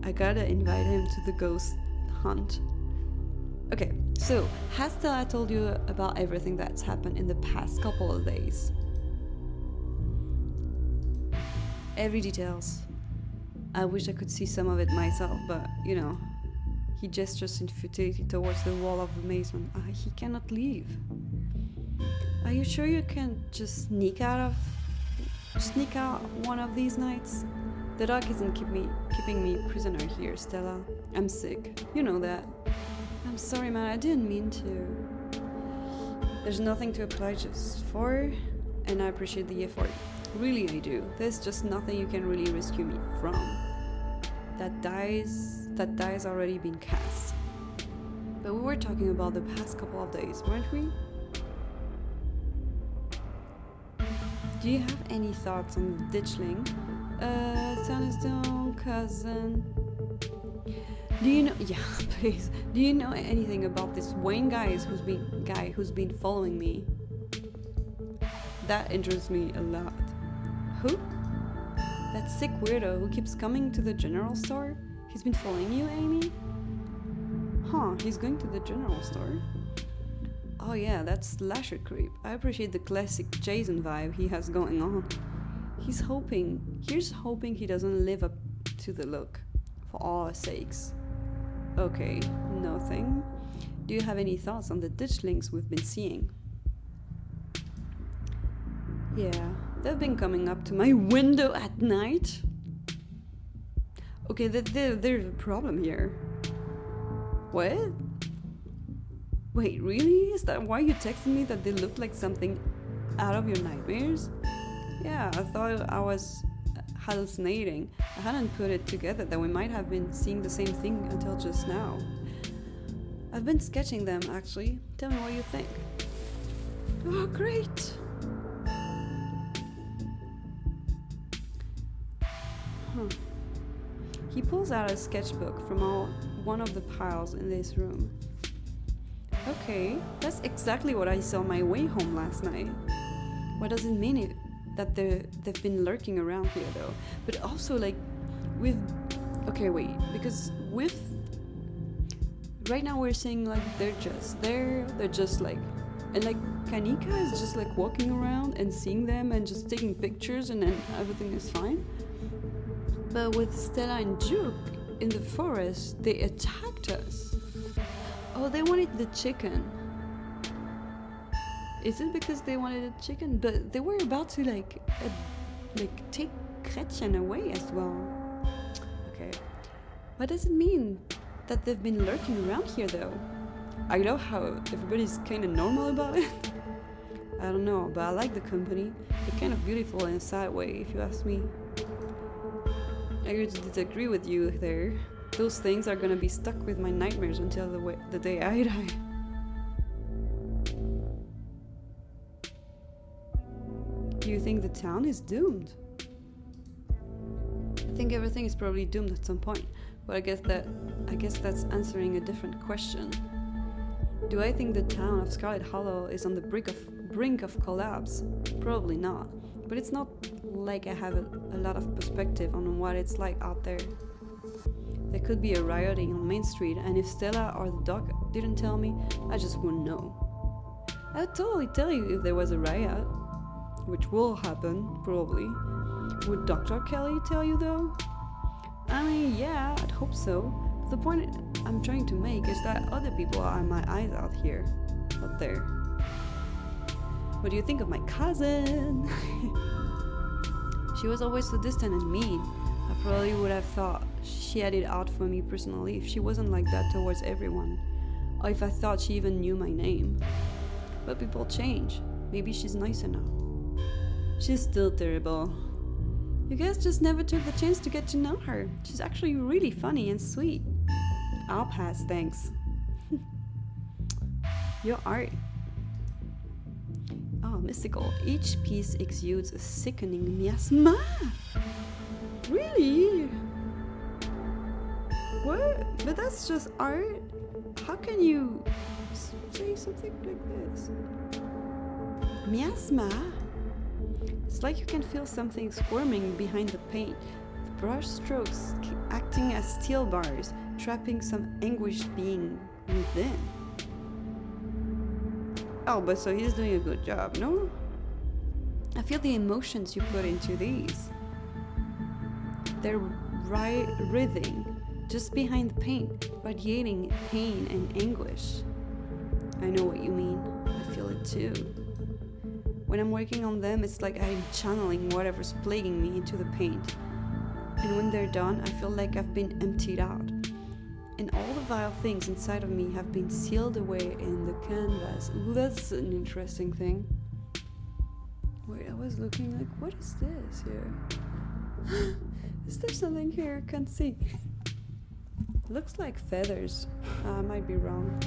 I gotta invite him to the ghost hunt. Okay, so has Stella told you about everything that's happened in the past couple of days? Every details. I wish I could see some of it myself, but you know, he gestures in futility towards the wall of amazement. He cannot leave. Are you sure you can't just sneak out one of these nights? The dog isn't keeping me prisoner here, Stella. I'm sick. You know that. I'm sorry, man. I didn't mean to. There's nothing to apologize for, and I appreciate the effort. Really, I do. There's just nothing you can really rescue me from. That die's already been cast. But we were talking about the past couple of days, weren't we? Do you have any thoughts on the ditchling? Town is down, cousin. Do you know? Yeah, please. Do you know anything about this Wayne guy who's been following me? That interests me a lot. Who? That sick weirdo who keeps coming to the general store? He's been following you, Amy? Huh, he's going to the general store? Oh yeah, that's slasher creep. I appreciate the classic Jason vibe he has going on. Here's hoping he doesn't live up to the look, for all our sakes. Okay, nothing. Do you have any thoughts on the ditchlings we've been seeing? Yeah, they've been coming up to my window at night. Okay, there's a problem here. What? Wait, really? Is that why you texted me that they looked like something out of your nightmares? Yeah, I thought I was hallucinating. I hadn't put it together that we might have been seeing the same thing until just now. I've been sketching them, actually. Tell me what you think. Oh, great! Huh. He pulls out a sketchbook from one of the piles in this room. Okay, that's exactly what I saw on my way home last night. What does it mean that they've been lurking around here though? But also like with... Okay, wait, because with... Right now we're saying like they're just there, they're just like... And like Kanika is just like walking around and seeing them and just taking pictures and then everything is fine. But with Stella and Juke in the forest, they attacked us. Oh, they wanted the chicken. Is it because they wanted a chicken? But they were about to like take Gretchen away as well. Okay. What does it mean that they've been lurking around here though? I love how everybody's kind of normal about it. I don't know, but I like the company. They're kind of beautiful in a sad way, if you ask me. I agree to disagree with you there. Those things are gonna be stuck with my nightmares until the day I die. Do you think the town is doomed? I think everything is probably doomed at some point, but I guess that's answering a different question. Do I think the town of Scarlet Hollow is on the brink of collapse? Probably not, but it's not like I have a lot of perspective on what it's like out there. There could be a rioting on Main Street, and if Stella or the doc didn't tell me, I just wouldn't know. I'd totally tell you if there was a riot, which will happen, probably. Would Dr. Kelly tell you though? I mean, yeah, I'd hope so. But the point I'm trying to make is that other people are my eyes out there. What do you think of my cousin? She was always so distant and mean. I probably would have thought she had it out for me personally if she wasn't like that towards everyone, or if I thought she even knew my name. But people change. Maybe she's nicer now. She's still terrible. You guys just never took the chance to get to know her. She's actually really funny and sweet. I'll pass, thanks. Your art. Oh, mystical. Each piece exudes a sickening miasma. Really? What? But that's just art? How can you say something like this? Miasma? It's like you can feel something squirming behind the paint. The brush strokes acting as steel bars, trapping some anguished being within. Oh, but so he's doing a good job, no? I feel the emotions you put into these. They're writhing just behind the paint, radiating pain and anguish. I know what you mean. I feel it too. When I'm working on them, it's like I'm channeling whatever's plaguing me into the paint. And when they're done, I feel like I've been emptied out. And all the vile things inside of me have been sealed away in the canvas. Ooh, that's an interesting thing. Wait, I was looking like, what is this here? Is there something here I can't see? Looks like feathers. I might be wrong.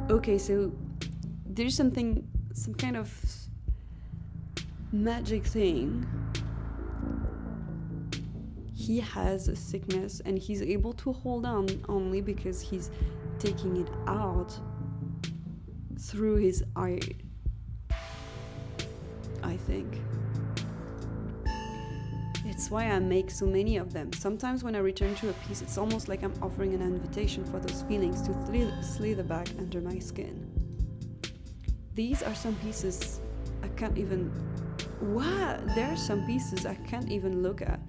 Okay, so there's some kind of magic thing. He has a sickness and he's able to hold on only because he's taking it out through his art, I think. It's why I make so many of them. Sometimes when I return to a piece, it's almost like I'm offering an invitation for those feelings to slither back under my skin. These are some pieces I can't even... What? There are some pieces I can't even look at.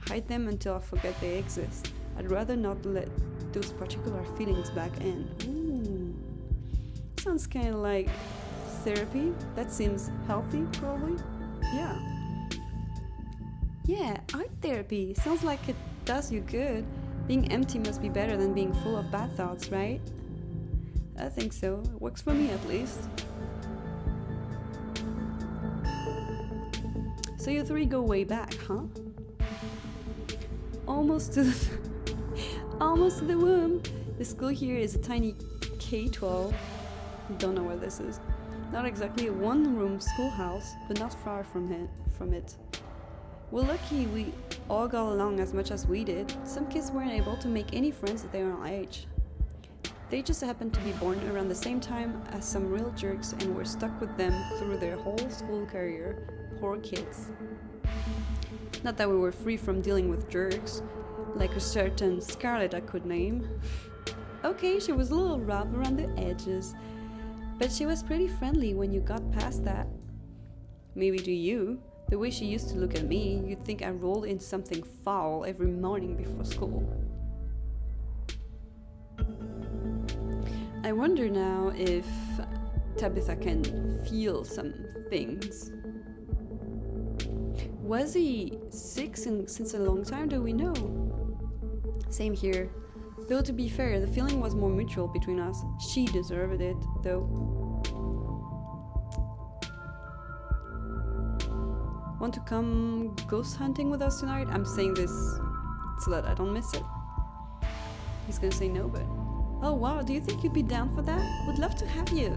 Hide them until I forget they exist. I'd rather not let those particular feelings back in. Ooh. Sounds kind of like therapy. That seems healthy, probably. Yeah, art therapy. Sounds like it does you good. Being empty must be better than being full of bad thoughts, right? I think so. It works for me, at least. So you three go way back, huh? Almost to the womb. The school here is a tiny K-12. Don't know where this is. Not exactly a one-room schoolhouse, but not far from it. We're lucky we all got along as much as we did. Some kids weren't able to make any friends at their own age. They just happened to be born around the same time as some real jerks and were stuck with them through their whole school career. Poor kids. Not that we were free from dealing with jerks, like a certain Scarlet I could name. Okay, she was a little rough around the edges, but she was pretty friendly when you got past that. Maybe to you. The way she used to look at me, you'd think I rolled in something foul every morning before school. I wonder now if Tabitha can feel some things. Was he sick since a long time? Do we know? Same here. Though to be fair, the feeling was more mutual between us. She deserved it, though. Want to come ghost hunting with us tonight? I'm saying this so that I don't miss it. He's gonna say no, but... Oh wow, do you think you'd be down for that? Would love to have you.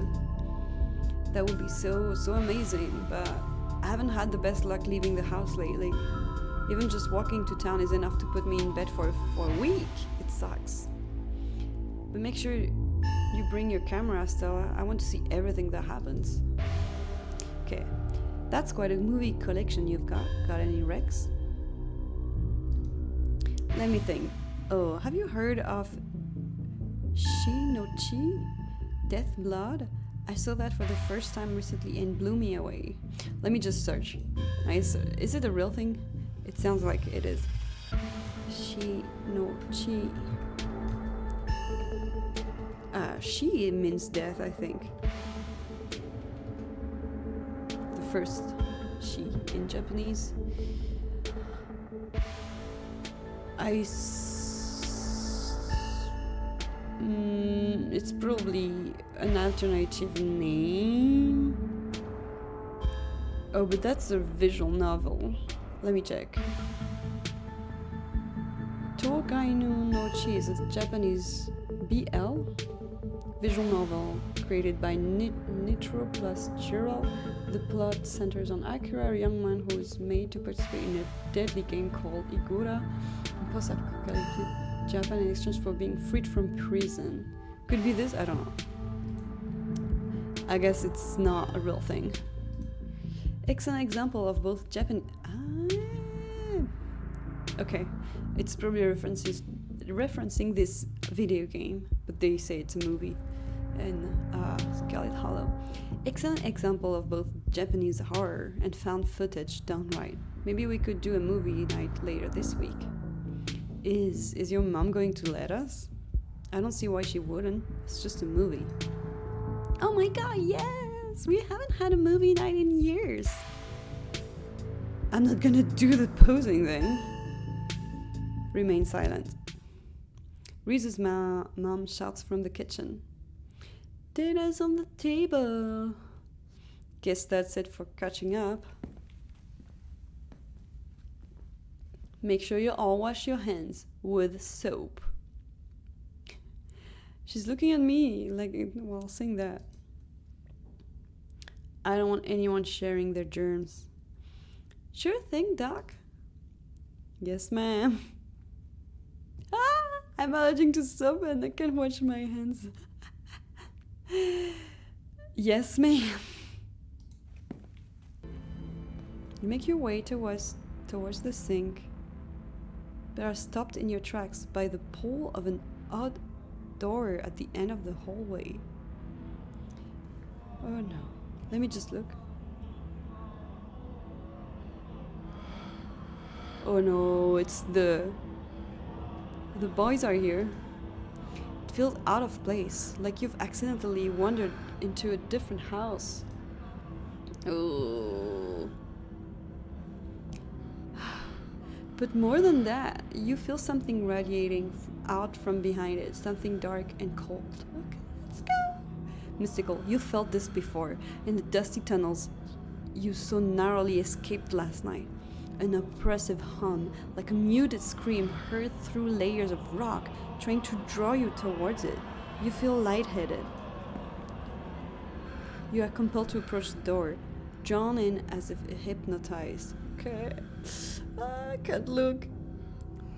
That would be so amazing, but I haven't had the best luck leaving the house lately. Even just walking to town is enough to put me in bed for a week. It sucks. But make sure you bring your camera, Stella. I want to see everything that happens. Okay. That's quite a movie collection you've got. Got any Rex? Let me think. Oh, have you heard of Shi no Chi? Death Blood? I saw that for the first time recently and blew me away. Let me just search. Is it a real thing? It sounds like it is. Shi no Chi. Shi means death, I think. First she in Japanese. It's probably an alternative name. Oh, but that's a visual novel. Let me check. Togainu no Chi is a Japanese BL visual novel created by Nitro plus Chiral. The plot centers on Akira, a young man who is made to participate in a deadly game called Igura in post-apocalyptic Japan in exchange for being freed from prison. Could be this, I don't know. I guess it's not a real thing. Excellent example of both Japanese... Okay, it's probably referencing this video game, but they say it's a movie, and Scarlet Hollow. Excellent example of both Japanese horror and found footage done right. Maybe we could do a movie night later this week. Is your mom going to let us? I don't see why she wouldn't. It's just a movie. Oh my god, yes! We haven't had a movie night in years. I'm not gonna do the posing thing. Remain silent. Reese's mom shouts from the kitchen. Dinner's on the table. Guess that's it for catching up. Make sure you all wash your hands with soap. She's looking at me like while saying that. I don't want anyone sharing their germs. Sure thing, Doc. Yes, ma'am. I'm allergic to soap and I can't wash my hands. Yes, ma'am. You make your way towards the sink, but are stopped in your tracks by the pull of an odd door at the end of the hallway. Oh no. Let me just look. Oh no, it's the boys are here. It feels out of place, like you've accidentally wandered into a different house. Oh. But more than that, you feel something radiating out from behind it, something dark and cold. Okay, let's go. Mystical, you felt this before, in the dusty tunnels you so narrowly escaped last night. An oppressive hum, like a muted scream heard through layers of rock, trying to draw you towards it. You feel lightheaded. You are compelled to approach the door, drawn in as if hypnotized. Okay. I can't look.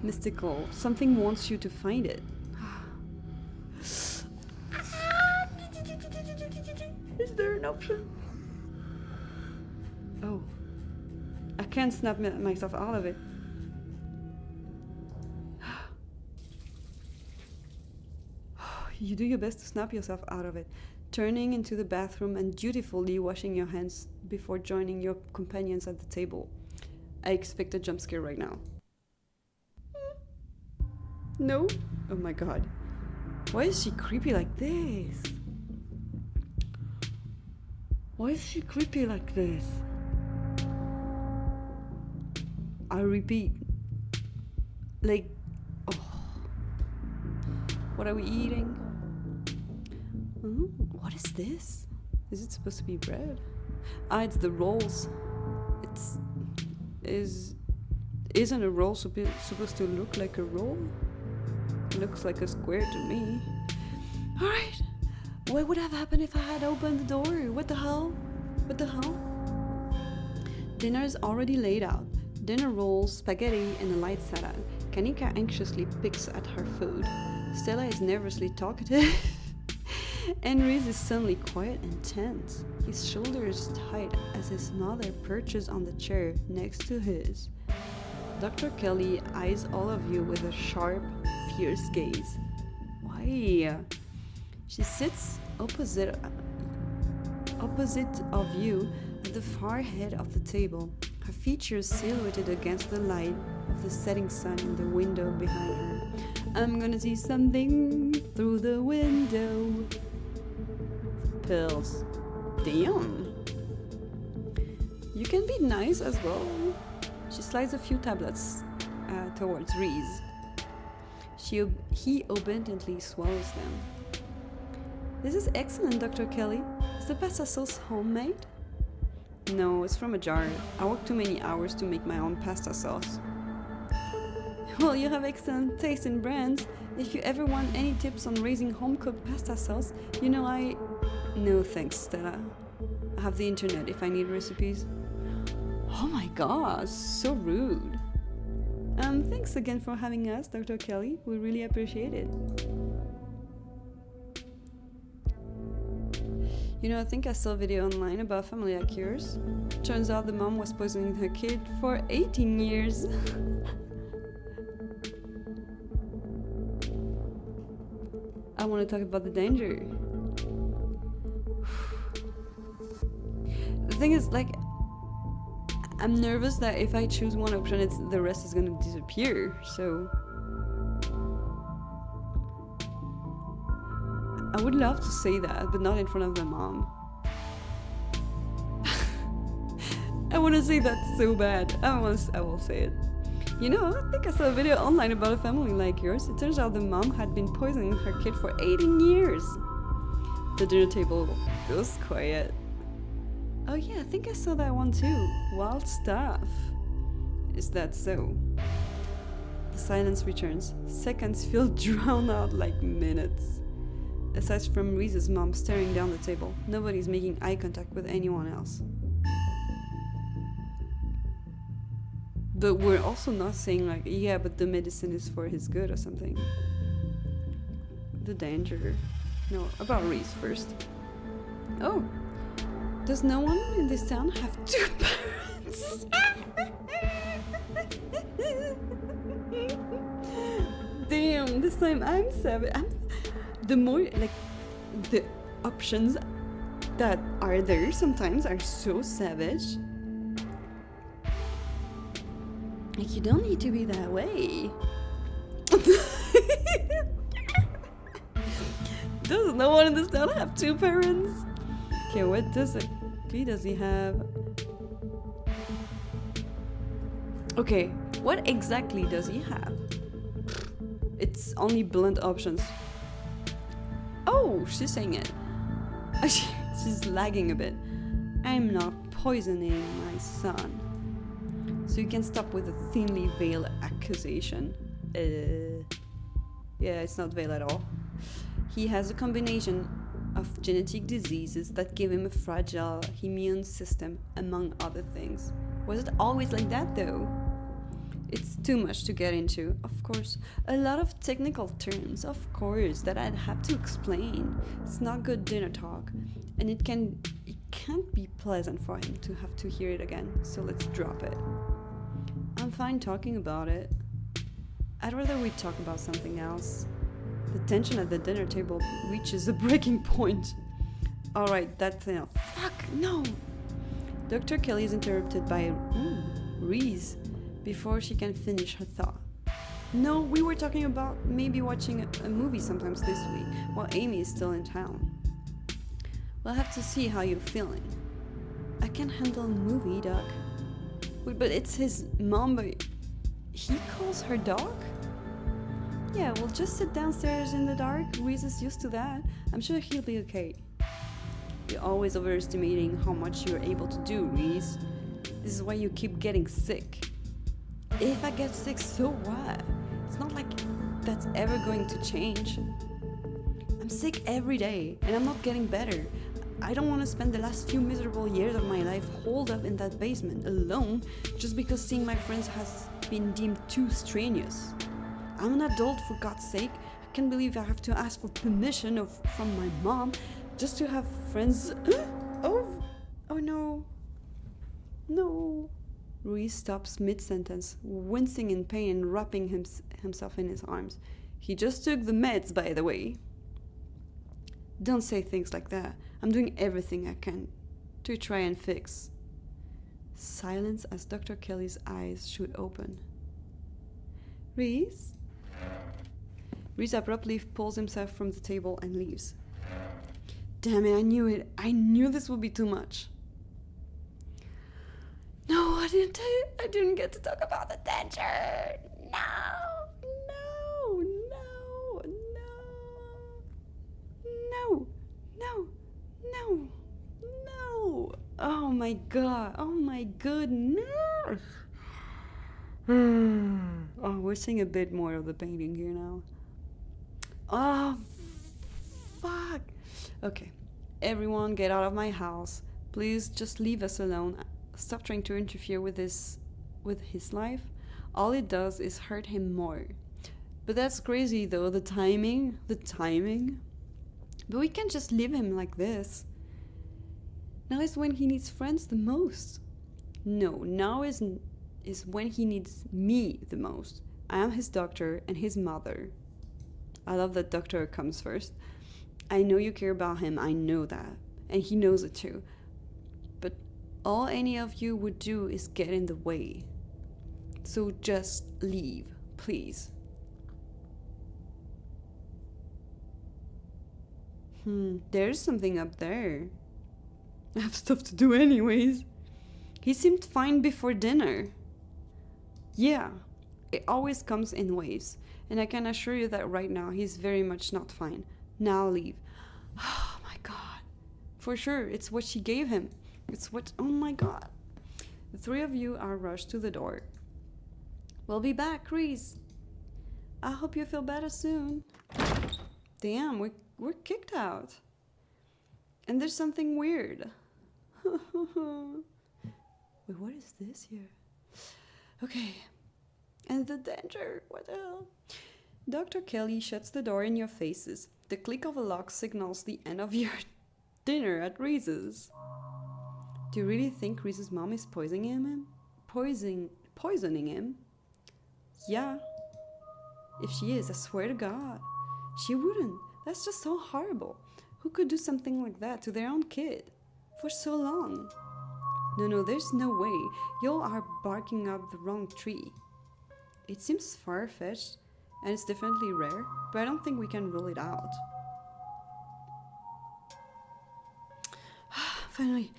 Mystical, something wants you to find it. Is there an option? Oh. I can't snap myself out of it. You do your best to snap yourself out of it, turning into the bathroom and dutifully washing your hands before joining your companions at the table. I expect a jump scare right now. No? Oh my god. Why is she creepy like this? Why is she creepy like this? I repeat. Like, oh. What are we eating? What is this? Is it supposed to be bread? Ah, it's the rolls. Isn't a roll supposed to look like a roll? It looks like a square to me. Alright. What would have happened if I had opened the door? What the hell? What the hell? Dinner is already laid out. Dinner rolls, spaghetti, and a light salad. Kanika anxiously picks at her food. Stella is nervously talkative. And Reese is suddenly quiet and tense. His shoulders tight as his mother perches on the chair next to his. Dr. Kelly eyes all of you with a sharp, fierce gaze. Why? She sits opposite of you at the far head of the table, her features silhouetted against the light of the setting sun in the window behind her. I'm gonna see something through the window. Pills. Damn. You can be nice as well. She slides a few tablets towards Reese. He obediently swallows them. This is excellent, Dr. Kelly. Is the pasta sauce homemade? No, it's from a jar. I work too many hours to make my own pasta sauce. Well, you have excellent taste in brands. If you ever want any tips on raising home-cooked pasta sauce, you know I... No thanks, Stella. I have the internet if I need recipes. Oh my gosh, so rude. Thanks again for having us, Dr. Kelly. We really appreciate it. You know, I think I saw a video online about a family like yours. Turns out the mom was poisoning her kid for 18 years. I want to talk about the danger. The thing is, like, I'm nervous that if I choose one option, the rest is gonna disappear, so... I would love to say that, but not in front of my mom. I want to say that so bad. I will say it. You know, I think I saw a video online about a family like yours. It turns out the mom had been poisoning her kid for 18 years. The dinner table goes quiet. Oh yeah, I think I saw that one too. Wild stuff. Is that so? The silence returns. Seconds feel drowned out like minutes. Aside from Reese's mom staring down the table, nobody's making eye contact with anyone else. But we're also not saying like, yeah, but the medicine is for his good or something. The danger. No, about Reese first. Oh, does no one in this town have two parents? Damn, this time I'm savage. The more, like, the options that are there sometimes are so savage. Like, you don't need to be that way. Does no one in this town have two parents? Okay, what does he have? Okay, what exactly does he have? It's only blunt options. Oh, she's saying it. She's lagging a bit. I'm not poisoning my son. So you can stop with a thinly veiled accusation. Yeah, it's not veiled at all. He has a combination of genetic diseases that give him a fragile immune system, among other things. Was it always like that, though? It's too much to get into, of course. A lot of technical terms, of course, that I'd have to explain. It's not good dinner talk, and it can't be pleasant for him to have to hear it again, so let's drop it. I'm fine talking about it. I'd rather we talk about something else. The tension at the dinner table reaches a breaking point. Alright, that's enough. Fuck, no! Dr. Kelly is interrupted by Reese before she can finish her thought. No, we were talking about maybe watching a movie sometimes this week while Amy is still in town. We'll have to see how you're feeling. I can handle a movie, Doc. Wait, but it's his mom, but he calls her Doc? Yeah, we'll just sit downstairs in the dark. Reese is used to that. I'm sure he'll be okay. You're always overestimating how much you're able to do, Reese. This is why you keep getting sick. If I get sick, so what? It's not like that's ever going to change. I'm sick every day, and I'm not getting better. I don't want to spend the last few miserable years of my life holed up in that basement alone just because seeing my friends has been deemed too strenuous. I'm an adult, for God's sake. I can't believe I have to ask for permission from my mom just to have friends. Oh no. No. Ruiz stops mid-sentence, wincing in pain and wrapping himself in his arms. He just took the meds, by the way. Don't say things like that. I'm doing everything I can to try and fix. Silence as Dr. Kelly's eyes shoot open. Reese? Reese abruptly pulls himself from the table and leaves. Damn it, I knew it. I knew this would be too much. No, I didn't get to talk about the danger. No. Oh my god. Oh my goodness. Oh, we're seeing a bit more of the painting here now. Oh, fuck. Okay, everyone get out of my house. Please just leave us alone. Stop trying to interfere with his life. All it does is hurt him more. But that's crazy though, the timing. But we can't just leave him like this. Now is when he needs friends the most. No, now is when he needs me the most. I am his doctor and his mother. I love that doctor comes first. I know you care about him, I know that. And he knows it too. But all any of you would do is get in the way. So just leave, please. There's something up there. I have stuff to do anyways. He seemed fine before dinner. Yeah, it always comes in waves. And I can assure you that right now he's very much not fine. Now leave. Oh my god. For sure, it's what she gave him. It's what... Oh my god. The three of you are rushed to the door. We'll be back, Reese. I hope you feel better soon. Damn, we're kicked out. And there's something weird. Wait, what is this here? Okay. And the danger. What the hell? Dr. Kelly shuts the door in your faces. The click of a lock signals the end of your dinner at Reese's. Do you really think Reese's mom is poisoning him? Poisoning him? Yeah. If she is, I swear to God. She wouldn't. That's just so horrible. Who could do something like that to their own kid? For so long? No, there's no way. Y'all are barking up the wrong tree. It seems far-fetched, and it's definitely rare, but I don't think we can rule it out. Finally.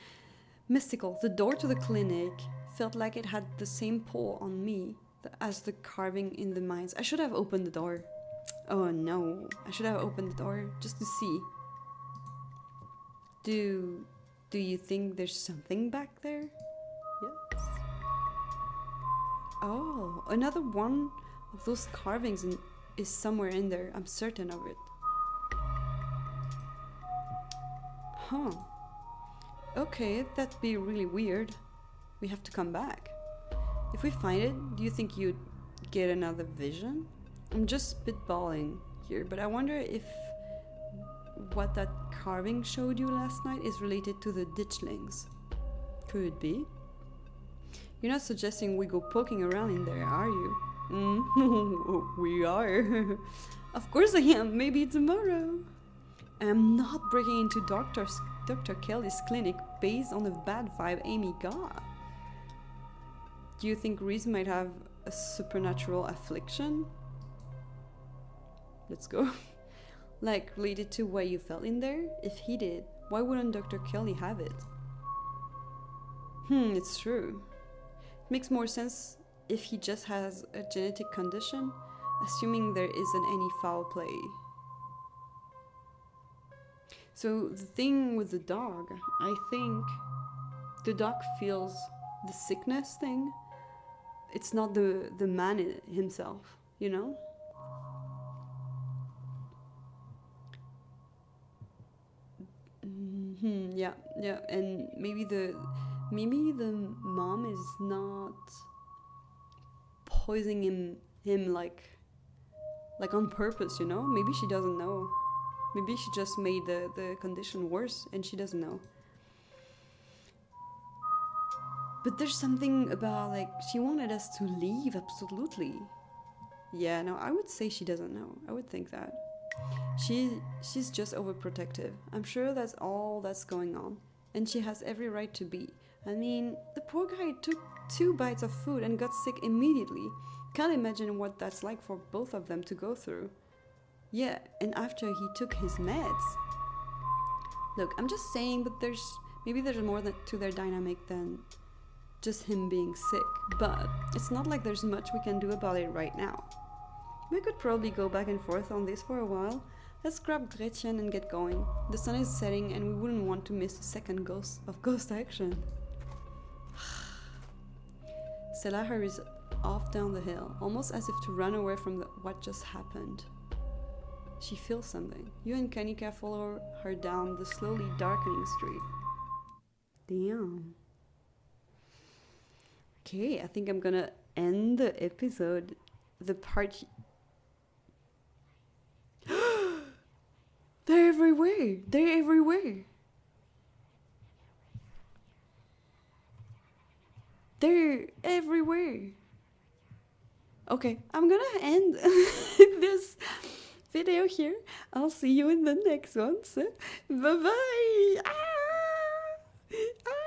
Mystical. The door to the clinic felt like it had the same pull on me as the carving in the mines. I should have opened the door. Oh no, I should have opened the door just to see. Do you think there's something back there? Yes. Oh, another one of those carvings is somewhere in there. I'm certain of it. Huh. Okay, that'd be really weird. We have to come back. If we find it, do you think you'd get another vision? I'm just spitballing here, but I wonder if what that carving showed you last night is related to the ditchlings. Could be. You're not suggesting we go poking around in there, are you? We are. Of course I am. Maybe tomorrow. I'm not breaking into Dr. Kelly's clinic based on the bad vibe Amy got. Do you think Reese might have a supernatural affliction? Let's go. Like, related to what you felt in there? If he did, why wouldn't Dr. Kelly have it? It's true. It makes more sense if he just has a genetic condition, assuming there isn't any foul play. So the thing with the dog, I think the dog feels the sickness thing. It's not the man himself, you know? Yeah, and maybe the mom is not poisoning him like on purpose, you know? Maybe she doesn't know. Maybe she just made the condition worse and she doesn't know. But there's something about, like, she wanted us to leave, absolutely. Yeah, no, I would say she doesn't know. I would think that. She's just overprotective. I'm sure that's all that's going on. And she has every right to be. I mean, the poor guy took 2 bites of food and got sick immediately. Can't imagine what that's like for both of them to go through. Yeah, and after he took his meds. Look, I'm just saying that maybe there's more to their dynamic than just him being sick. But it's not like there's much we can do about it right now. We could probably go back and forth on this for a while. Let's grab Gretchen and get going. The sun is setting and we wouldn't want to miss a second of ghost action. Stella hurries off down the hill, almost as if to run away from what just happened. She feels something. You and Kanika follow her down the slowly darkening street. Damn. Okay, I think I'm gonna end the episode. The part... They're everywhere! They're everywhere! They're everywhere. Okay, I'm gonna end this video here. I'll see you in the next one. So, bye bye. Ah! Ah!